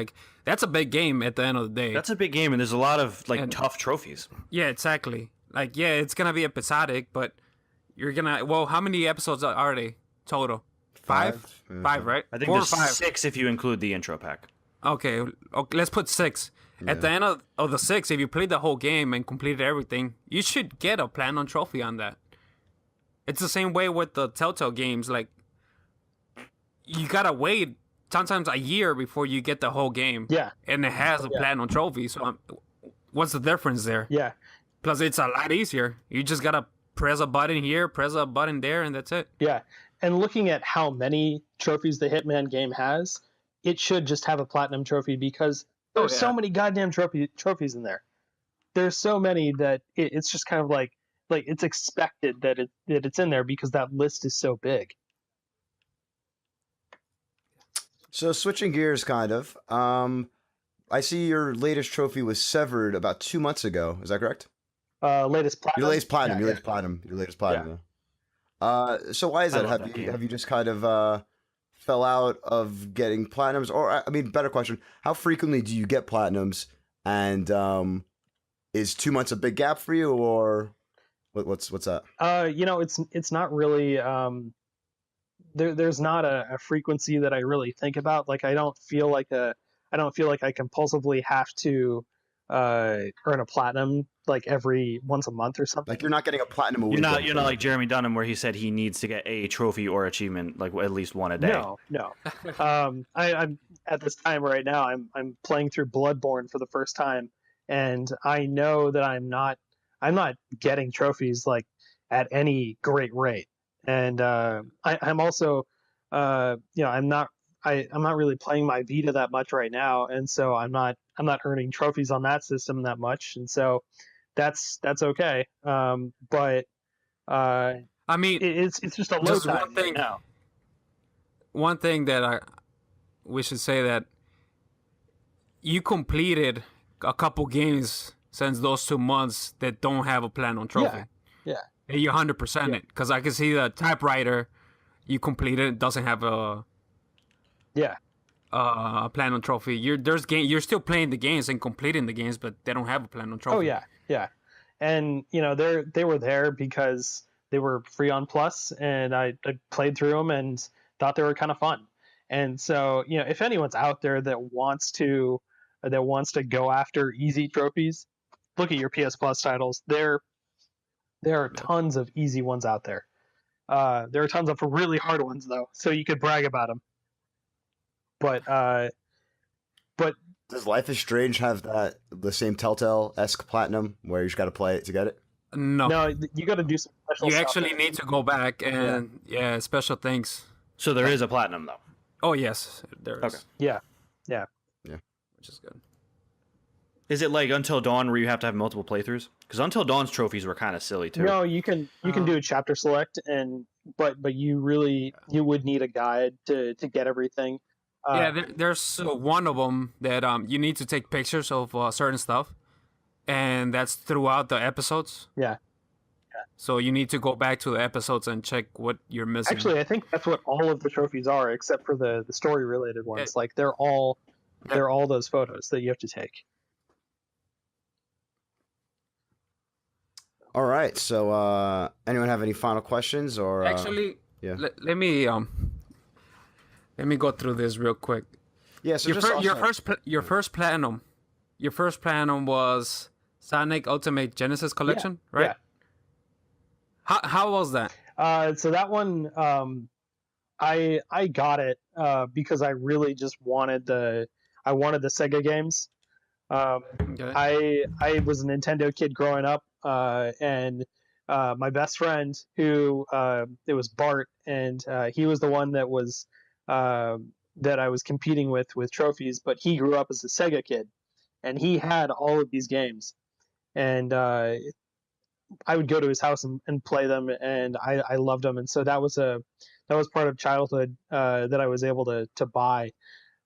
that's a big game at the end of the day. That's a big game, and there's a lot of tough trophies. Yeah, exactly. It's gonna be episodic, but you're gonna. Well, how many episodes are they total? 5? 5, right? I think 4 or there's 5. 6 if you include the intro pack. Okay, let's put 6. Yeah. At the end of the 6, if you played the whole game and completed everything, you should get a platinum trophy on that. It's the same way with the Telltale games. You gotta wait sometimes a year before you get the whole game. Yeah. And it has a platinum trophy. So what's the difference there? Yeah. Plus, it's a lot easier. You just gotta press a button here, press a button there, and that's it. Yeah. And looking at how many trophies the Hitman game has, it should just have a platinum trophy, because there's so many goddamn trophies in there. There's so many that it's just kind of like it's expected that it's in there because that list is so big. So switching gears, kind of. I see your latest trophy was severed about 2 months ago. Is that correct? Latest platinum. Your latest platinum. Yeah, your latest platinum. Your latest platinum. Yeah. So why is that? Have you just kind of fell out of getting platinums, or I mean, better question: how frequently do you get platinums? And is 2 months a big gap for you, or what's that? It's not really. There's not a frequency that I really think about. I don't feel like I compulsively have to earn a platinum every once a month or something. You're not getting a platinum a week. You're not like Jeremy Dunham, where he said he needs to get a trophy or achievement at least one a day. No. I'm at this time right now. I'm playing through Bloodborne for the first time, and I know that I'm not getting trophies at any great rate. And I'm also, I'm not really playing my Vita that much right now, and so I'm not earning trophies on that system that much, and so that's okay. But I mean, it's just a low time right now. One thing that we should say that you completed a couple games since those 2 months that don't have a platinum trophy. Yeah. You 100% it, because I can see the typewriter you completed doesn't have a platinum trophy. You're still playing the games and completing the games, but they don't have a platinum trophy. Oh yeah, and they were there because they were free on Plus, and I played through them and thought they were kind of fun. And so if anyone's out there that wants to go after easy trophies, look at your PS Plus titles. There are tons of easy ones out there. There are tons of really hard ones, though, so you could brag about them. But does Life is Strange have the same Telltale-esque platinum where you just got to play it to get it? No, you got to do some special You stuff actually there. need to go back and special things. So there is a platinum though. Oh yes, there is. Okay. Yeah. Which is good. Is it like Until Dawn where you have to have multiple playthroughs? Because Until Dawn's trophies were kind of silly too. No, you can do a chapter select, but you would need a guide to get everything. There's one of them that you need to take pictures of certain stuff, and that's throughout the episodes. Yeah. So you need to go back to the episodes and check what you're missing. Actually, I think that's what all of the trophies are, except for the story related ones. Like they're all those photos that you have to take. All right. So, anyone have any final questions or? Actually, yeah. let me go through this real quick. Yeah. So your first platinum was Sonic Ultimate Genesis Collection, right? Yeah. How was that? So that one, I got it because I really just wanted the Sega games. Okay. I was a Nintendo kid growing up, and my best friend, who it was Bart, and he was the one that was that I was competing with trophies. But he grew up as a Sega kid, and he had all of these games, and I would go to his house and play them, and I loved them, and so that was part of childhood that I was able to buy.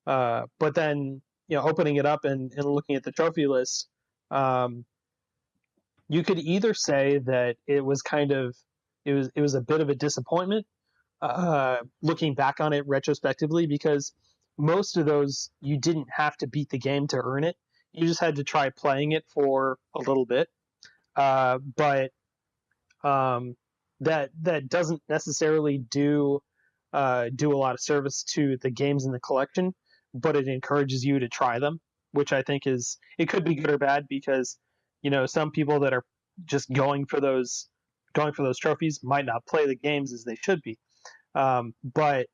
But then, opening it up and looking at the trophy list, you could either say that it was a bit of a disappointment looking back on it retrospectively, because most of those you didn't have to beat the game to earn it. You just had to try playing it for a little bit. But that doesn't necessarily do a lot of service to the games in the collection, but it encourages you to try them, which I think it could be good or bad, because some people that are just going for those trophies might not play the games as they should be. But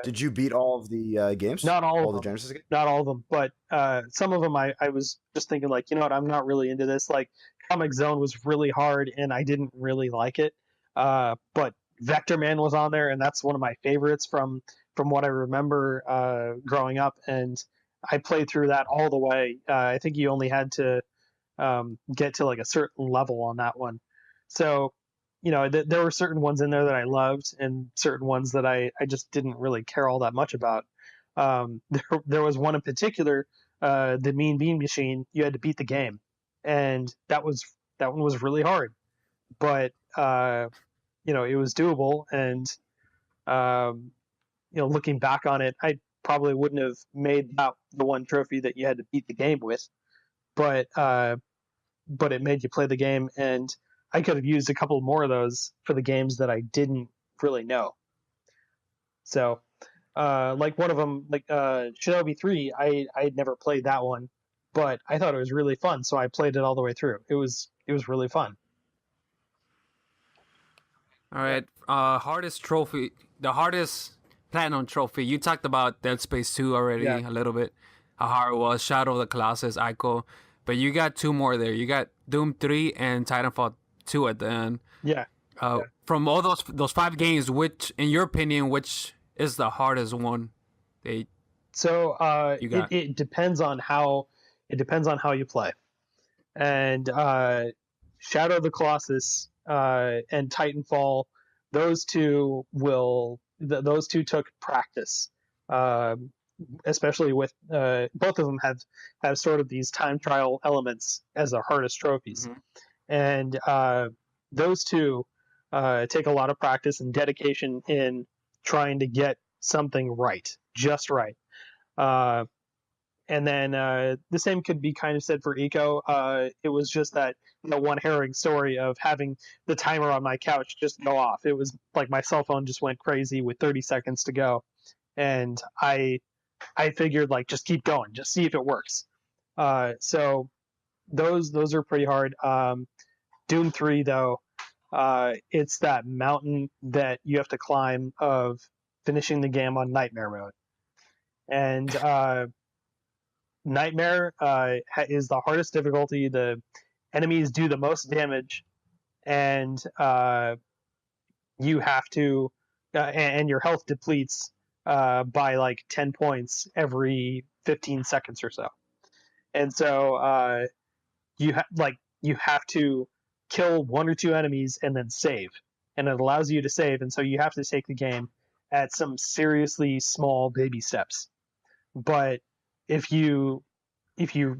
did you beat all of the games? Not all of the them. Genesis games? Not all of them, but some of them I was just thinking, like, what, I'm not really into this. Like, Comic Zone was really hard, and I didn't really like it. But Vector Man was on there, and that's one of my favorites from what I remember growing up. And I played through that all the way. I think you only had to get to like a certain level on that one. So, there were certain ones in there that I loved, and certain ones that I just didn't really care all that much about. There was one in particular, the Mean Bean Machine. You had to beat the game, and that one was really hard, but it was doable. And looking back on it, I probably wouldn't have made that the one trophy that you had to beat the game with, but it made you play the game, and I could have used a couple more of those for the games that I didn't really know. So, like one of them, like Shinobi 3, I had never played that one, but I thought it was really fun, so I played it all the way through. It was really fun. All right. Hardest trophy, the hardest platinum trophy. You talked about Dead Space 2 already a little bit, how hard it was, Shadow of the Colossus, Ico, but you got two more there. You got Doom 3 and Titanfall 2 at the end. Yeah. From all those 5 games, which, in your opinion, which is the hardest one? So it depends on how you play, and Shadow of the Colossus and Titanfall, those two took practice, especially with both of them have sort of these time trial elements as the hardest trophies. Mm-hmm. And those two take a lot of practice and dedication in trying to get something just right. And then the same could be kind of said for Eco. It was just that one harrowing story of having the timer on my couch just go off. It was like my cell phone just went crazy with 30 seconds to go, and I figured, like, just keep going, just see if it works. So those are pretty hard. Doom 3 though, it's that mountain that you have to climb of finishing the game on Nightmare mode, and Nightmare is the hardest difficulty. The enemies do the most damage, and you have to, and your health depletes by like 10 points every 15 seconds or so. and so you have to kill one or two enemies and then save, and it allows you to save, and so you have to take the game at some seriously small baby steps. But if you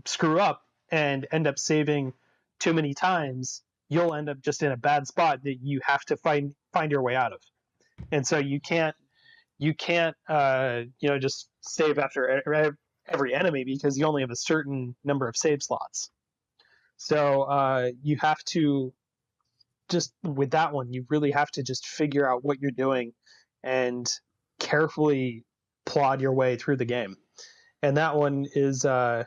screw up and end up saving too many times, you'll end up just in a bad spot that you have to find your way out of. And so you can't just save after every enemy, because you only have a certain number of save slots. So you have to just, with that one, you really have to just figure out what you're doing and carefully plod your way through the game. And that one is I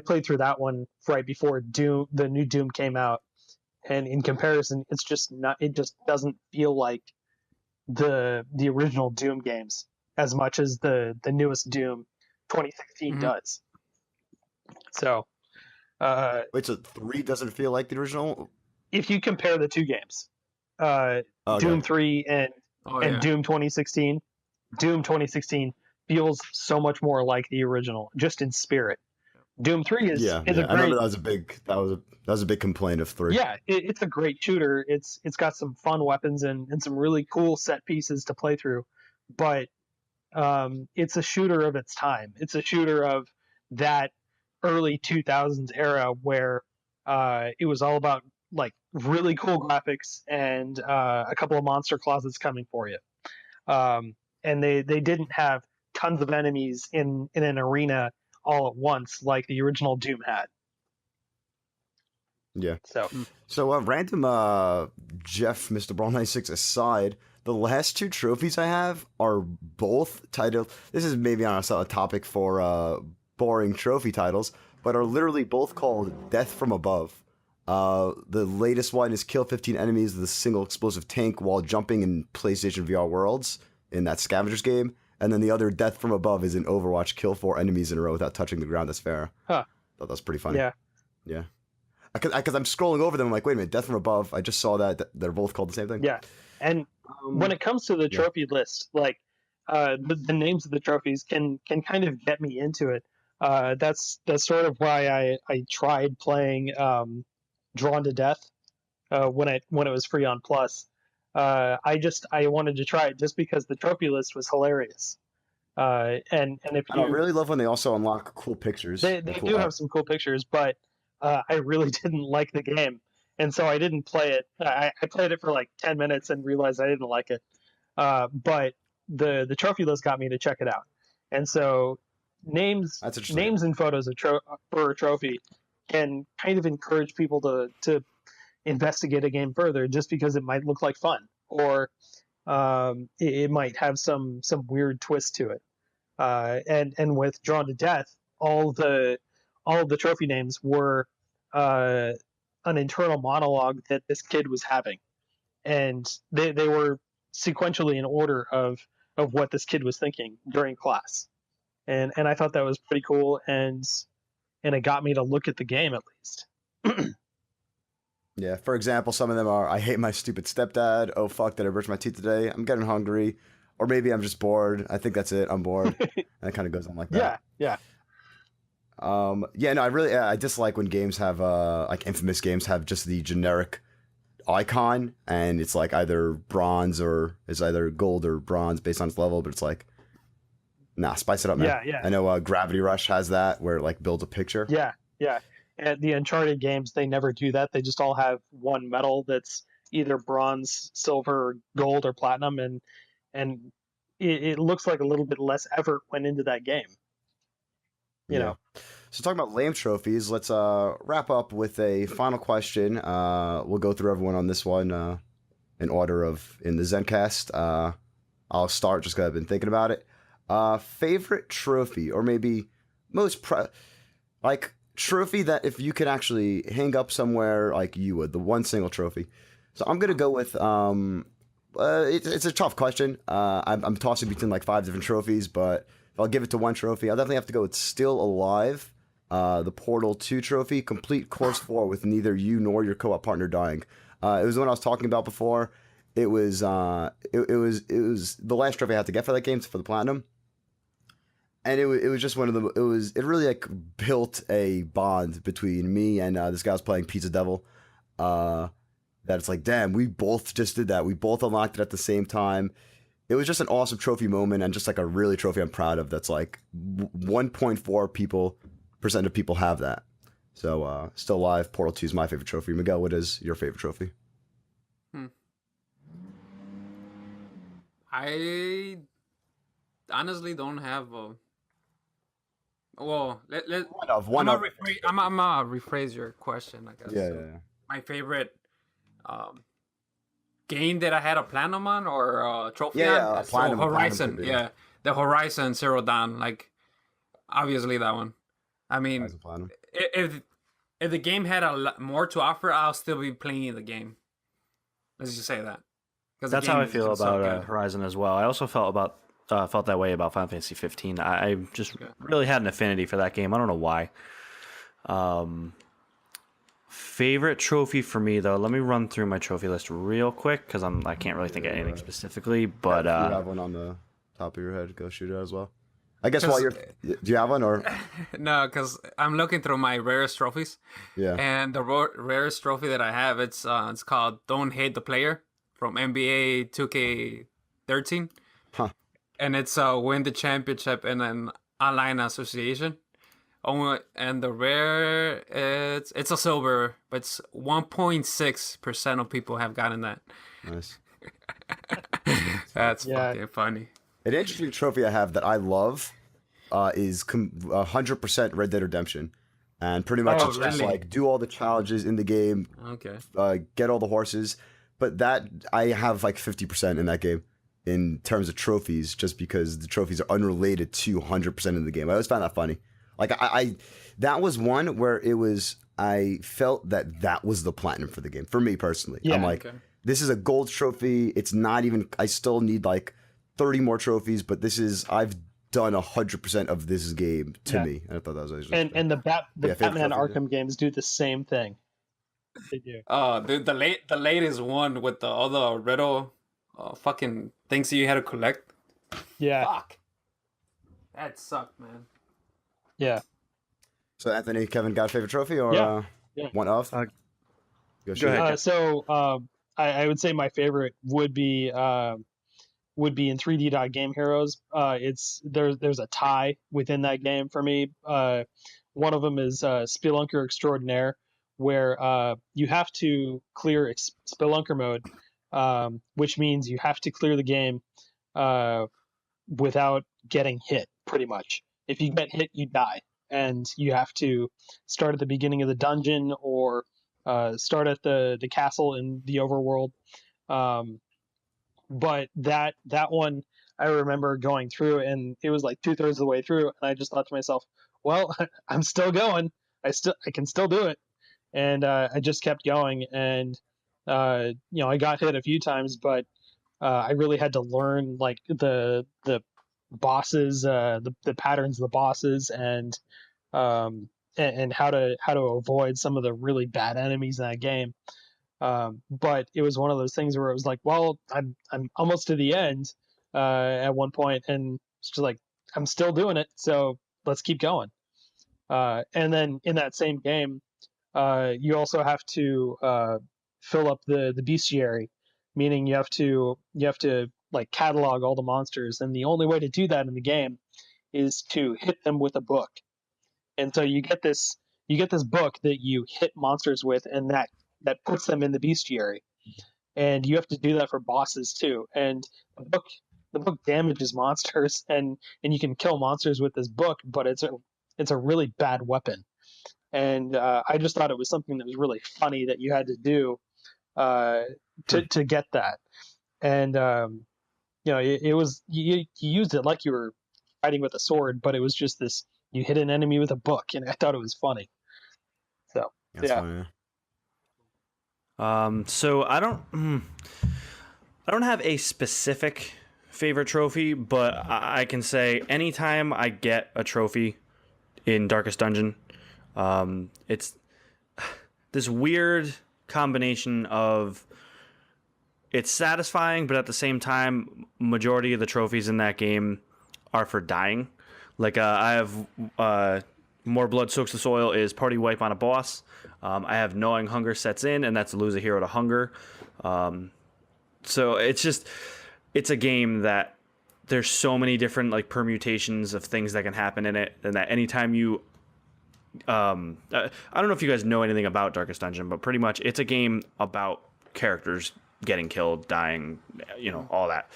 played through that one right before the new Doom came out, and in comparison, it's just not. It just doesn't feel like the original Doom games as much as the newest Doom 2016 does. So, wait, so 3 doesn't feel like the original? if you compare the two games, Okay. Doom 3 and yeah. Doom 2016, Doom 2016 feels so much more like the original, just in spirit. Doom 3 is Yeah, a great. I remember that was a big complaint of 3. Yeah, it's a great shooter. It's got some fun weapons and some really cool set pieces to play through, but it's a shooter of its time. It's a shooter of that early 2000s era where it was all about like really cool graphics and a couple of monster closets coming for you. And they didn't have tons of enemies in an arena all at once like the original Doom had. Yeah. So random Jeff, Mr. Brawl 96 aside, the last 2 trophies I have are both titled. This is maybe on a topic for boring trophy titles, but are literally both called Death from Above. The latest one is kill 15 enemies with a single explosive tank while jumping in PlayStation VR Worlds in that Scavengers game. And then the other, Death from Above, is in Overwatch, kill 4 enemies in a row without touching the ground. That's fair. Huh. Thought that was pretty funny. Yeah. Yeah. Because I'm scrolling over them, I'm like, wait a minute, Death from Above, I just saw that they're both called the same thing. Yeah. And when it comes to the trophy list, like the names of the trophies can kind of get me into it. That's sort of why I tried playing Drawn to Death when it was free on Plus. I wanted to try it just because the trophy list was hilarious. And if I really love when they also unlock cool pictures. they cool do have some cool pictures, but I really didn't like the game, and so I didn't play it. I played it for like 10 minutes and realized I didn't like it. But the trophy list got me to check it out, and so names and photos of for a trophy can kind of encourage people to investigate a game further, just because it might look like fun, or it might have some weird twist to it. And with Drawn to Death, all of the trophy names were an internal monologue that this kid was having, and they were sequentially in order of what this kid was thinking during class, and I thought that was pretty cool, and it got me to look at the game at least. Yeah, for example, some of them are, I hate my stupid stepdad, oh fuck, did I brush my teeth today, I'm getting hungry, or maybe I'm just bored, I think that's it, I'm bored. And it kind of goes on like that. Yeah. I dislike when games have like Infamous games have just the generic icon, and it's like either bronze or it's either gold or bronze based on its level, but it's like, nah, spice it up, man. Yeah. I know Gravity Rush has that where it like builds a picture. Yeah. And the Uncharted games, they never do that. They just all have one medal that's either bronze, silver, gold, or platinum, and it looks like a little bit less effort went into that game. You know. So talking about lame trophies, let's wrap up with a final question. We'll go through everyone on this one in order in the Zencast. I'll start just because I've been thinking about it. Favorite trophy, or maybe most trophy that if you could actually hang up somewhere like you would, the one single trophy. So I'm gonna go with it's a tough question. I'm tossing between like 5 different trophies, but if I'll give it to one trophy, I'll definitely have to go with Still Alive, the Portal 2 trophy, complete course 4 with neither you nor your co-op partner dying. It was the one I was talking about before. It was the last trophy I had to get for that game for the platinum. and it was just one of the it really like built a bond between me and this guy was playing Pizza Devil. That it's like, damn, we both just did that. We both unlocked it at the same time. It was just an awesome trophy moment and just like a really trophy I'm proud of. That's like 1.4% of people have that. So still alive. Portal 2 is my favorite trophy. Miguel, what is your favorite trophy? I honestly don't have a. Well, One of. I'm gonna rephrase your question, I guess. Yeah, So, yeah. my favorite game that I had a platinum on or trophy Yeah, on? a platinum, Horizon. could be. Yeah, the Horizon Zero Dawn. Like, obviously that one. I mean, Horizon Platinum. if the game had a lot more to offer, I'll still be playing the game. Let's just say that. That's how I feel about Horizon as well. I also felt that way about Final Fantasy 15. I just really had an affinity for that game. I don't know why. Favorite trophy for me though. Let me run through my trophy list real quick because I can't really think of anything specifically. But If you have one on the top of your head, go shoot it as well. I guess while do you have one or? No, because I'm looking through my rarest trophies. Yeah. And the rarest trophy that I have, it's called "Don't Hate the Player" from NBA 2K13. Huh. And it's win the championship in an online association. And the rare, it's a silver, but it's 1.6% of people have gotten that. Nice. That's fucking funny. An interesting trophy I have that I love is 100% Red Dead Redemption. And pretty much it's just like do all the challenges in the game, get all the horses. But that I have like 50% in that game in terms of trophies, just because the trophies are unrelated to 100% in the game. I always found that funny. Like I that was one where I felt that was the platinum for the game for me personally. Yeah, I'm like, this is a gold trophy. It's not even. I still need like 30 more trophies, but I've done 100% of this game to me. And I thought that was really and the Batman Arkham games do the same thing. They do. The latest one with the other riddle fucking things that you had to collect. Yeah. Fuck. That sucked, man. Yeah. So Anthony, Kevin got a favorite trophy or one of? Go ahead. I would say my favorite would be in 3D Dot Game Heroes. There's a tie within that game for me. One of them is Spelunker Extraordinaire, where you have to clear Spelunker mode, which means you have to clear the game without getting hit, pretty much. If you get hit, you die, and you have to start at the beginning of the dungeon or start at the castle in the overworld. But that one, I remember going through, and it was like 2/3 of the way through, and I just thought to myself, "Well, I'm still going. I can still do it," and I just kept going, and I got hit a few times, but I really had to learn like the bosses, the patterns of the bosses, and how to avoid some of the really bad enemies in that game. But it was one of those things where it was like, well, I'm almost to the end at one point, and it's just like I'm still doing it, so let's keep going. And then in that same game, you also have to fill up the bestiary, meaning you have to like catalog all the monsters, and the only way to do that in the game is to hit them with a book. And so you get this book that you hit monsters with, and that puts them in the bestiary. And you have to do that for bosses too. And the book damages monsters, and you can kill monsters with this book, but it's a really bad weapon. And I just thought it was something that was really funny that you had to do to get that. And it was you used it like you were fighting with a sword, but it was just this: you hit an enemy with a book, and I thought it was funny. So That's funny. So I don't have a specific favorite trophy, but I can say anytime I get a trophy in Darkest Dungeon, it's this weird combination of it's satisfying, but at the same time, majority of the trophies in that game are for dying. Like I have More Blood Soaks the Soil is party wipe on a boss. I have Gnawing Hunger sets in, and that's lose a hero to hunger. So it's a game that there's so many different like permutations of things that can happen in it, and that anytime you I don't know if you guys know anything about Darkest Dungeon, but pretty much it's a game about characters getting killed, dying, all that.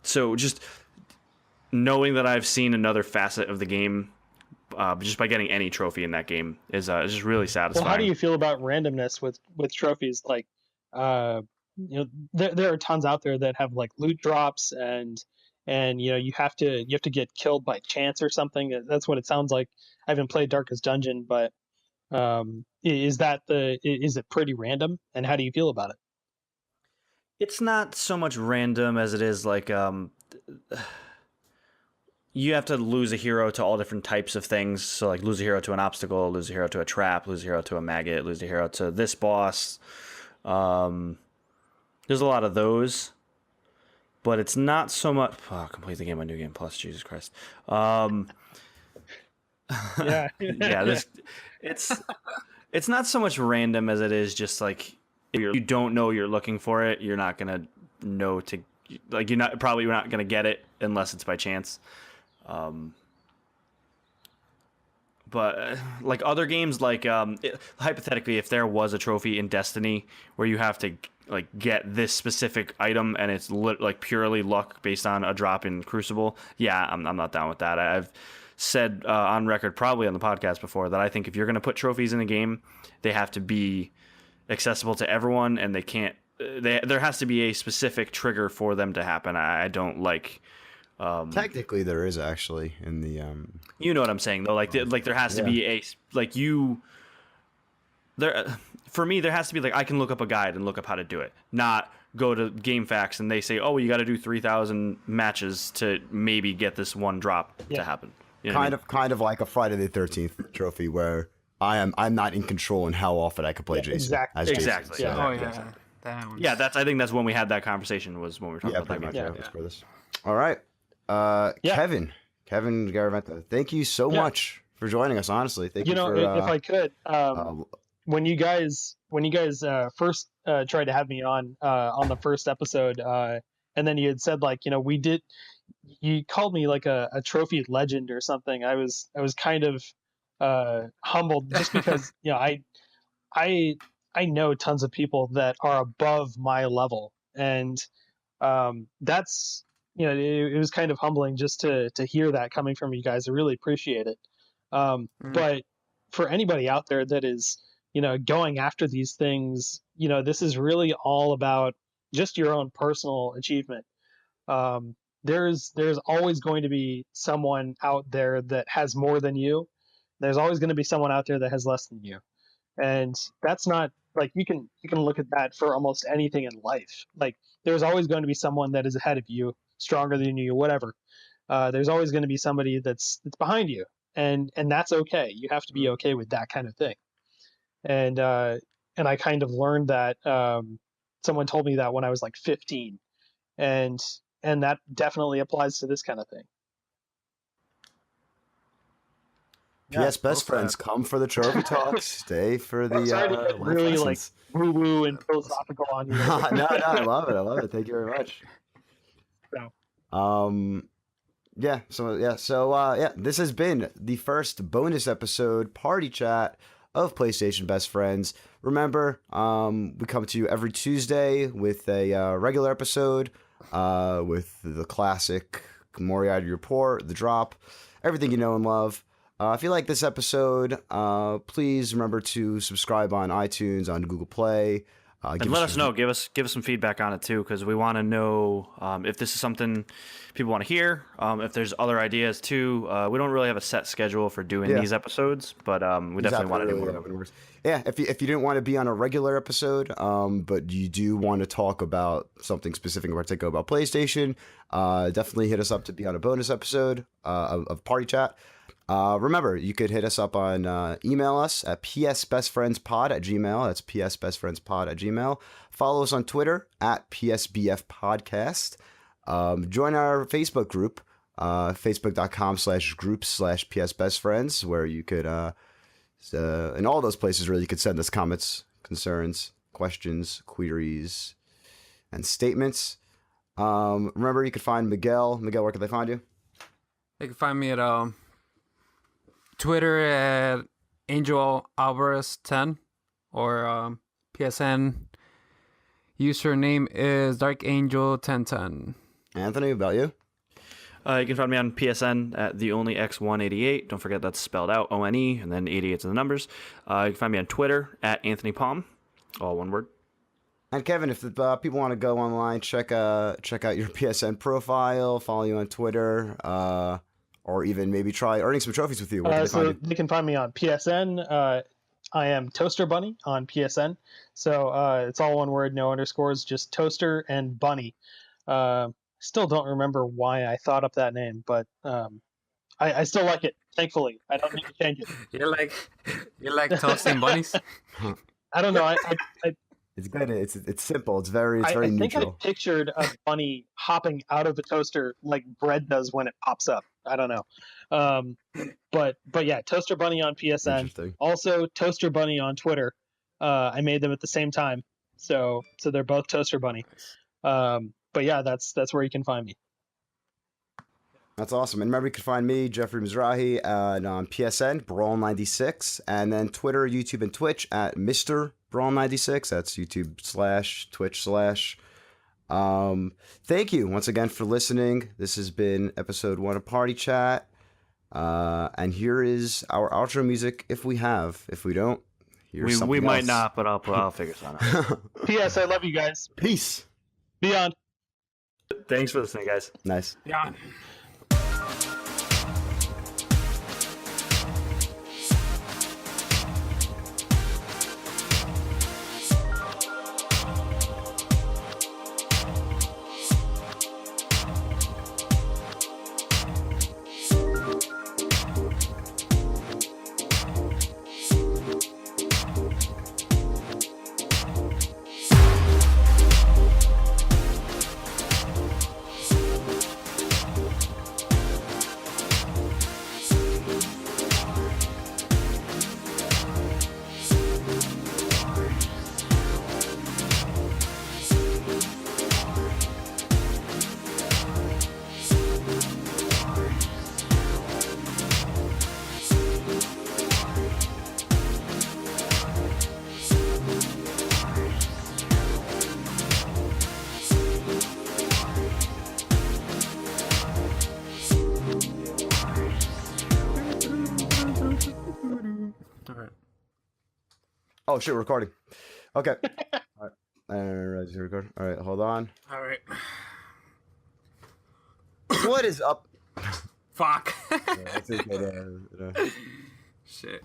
So just knowing that I've seen another facet of the game just by getting any trophy in that game is just really satisfying. Well, how do you feel about randomness with trophies? Like, there are tons out there that have like loot drops and you have to get killed by chance or something. That's what it sounds like. I haven't played Darkest Dungeon, but is it pretty random? And how do you feel about it? It's not so much random as it is like you have to lose a hero to all different types of things. So like lose a hero to an obstacle, lose a hero to a trap, lose a hero to a maggot, lose a hero to this boss. There's a lot of those, but it's not so much. Oh, complete the game on New Game Plus. Jesus Christ. Yeah. Yeah. It's not so much random as it is just like if you don't know you're looking for it, you're not gonna know to like you're not gonna get it unless it's by chance. But like other games, like hypothetically, if there was a trophy in Destiny where you have to like get this specific item and it's like purely luck based on a drop in Crucible, yeah, I'm not down with that. I've said on record, probably on the podcast before, that I think if you're going to put trophies in a game, they have to be accessible to everyone, and they can't. There has to be a specific trigger for them to happen. I don't like. Technically, there is actually in the. You know what I'm saying though, like there has to be a like you. There, for me, there has to be like I can look up a guide and look up how to do it, not go to GameFAQs and they say, oh, you got to do 3,000 matches to maybe get this one drop to happen. You know kind of like a Friday the 13th trophy where I'm not in control in how often I could play Jason. Exactly. So, Oh yeah. That one's... Yeah, I think that's when we had that conversation, was when we were talking about that game. Yeah, let's go this. All right. Kevin Garaventa, thank you so much for joining us. Honestly, thank you. For, if I could, when you guys first tried to have me on the first episode, and then you had said like you called me like a trophy legend or something. I was kind of humbled just because I know tons of people that are above my level, and that's it was kind of humbling just to hear that coming from you guys. I really appreciate it. But for anybody out there that is going after these things, this is really all about just your own personal achievement. There's always going to be someone out there that has more than you. There's always going to be someone out there that has less than you, and that's not like you can look at that for almost anything in life. Like there's always going to be someone that is ahead of you, stronger than you, whatever. There's always going to be somebody that's behind you, and that's okay. You have to be okay with that kind of thing. And I kind of learned that someone told me that when I was like 15, and that definitely applies to this kind of thing. PS Best Friends, come for the trophy talks, stay for the sorry to get really like woo-woo and philosophical on you. No, I love it. Thank you very much. So this has been the first bonus episode party chat of PlayStation Best Friends. Remember, we come to you every Tuesday with a regular episode with the classic Moriarty Report, the drop, everything you know and love. If you like this episode, please remember to subscribe on iTunes, on Google Play. And let us know. Give us some feedback on it too, because we want to know if this is something people want to hear. If there's other ideas too. We don't really have a set schedule for doing these episodes, but we definitely want to do more. Yeah, if you didn't want to be on a regular episode, but you do want to talk about something specific in particular about PlayStation, definitely hit us up to be on a bonus episode of Party Chat. Remember, you could hit us up on email us at psbestfriendspod@gmail. That's psbestfriendspod@gmail. Follow us on Twitter at psbfpodcast. Join our Facebook group. Facebook.com/groups/PSBestFriends, where you could, in all those places, really, you could send us comments, concerns, questions, queries, and statements. Remember, you could find Miguel. Miguel, where can they find you? They can find me at Twitter at Angel Alvarez 10 or PSN username is Dark Angel 1010. Anthony, about you? You can find me on PSN at TheOnlyX188. Don't forget that's spelled out ONE and then 88 to the numbers. You can find me on Twitter at Anthony Palm, all one word. And Kevin, if the people want to go online, check out your PSN profile, follow you on Twitter, or even maybe try earning some trophies with you. Where can they find you? They can find me on PSN. I am Toaster Bunny on PSN. So it's all one word, no underscores, just Toaster and Bunny. Still don't remember why I thought up that name, but I still like it. Thankfully, I don't need to change it. You're like toasting bunnies. I don't know. I It's good. It's simple. It's very I think neutral. I pictured a bunny hopping out of a toaster like bread does when it pops up. I don't know. But yeah, Toaster Bunny on PSN. Interesting. Also Toaster Bunny on Twitter. I made them at the same time. So they're both Toaster Bunny. But yeah, that's where you can find me. That's awesome. And remember, you can find me, Jeffrey Mizrahi, on PSN, Brawl96, and then Twitter, YouTube, and Twitch at Mr. Brawl96. That's YouTube/Twitch/. Thank you once again for listening. This has been episode 1 of Party Chat. And here is our outro music if we have. If we don't, here's something We might else. not, but I'll figure something out. P.S. I love you guys. Peace. Beyond. Thanks for listening, guys. Nice. Yeah. Oh, shit, we're recording. Okay. All right. Ready to record? All right, hold on. All right. What is up? Fuck. Yeah, that's okay, Shit.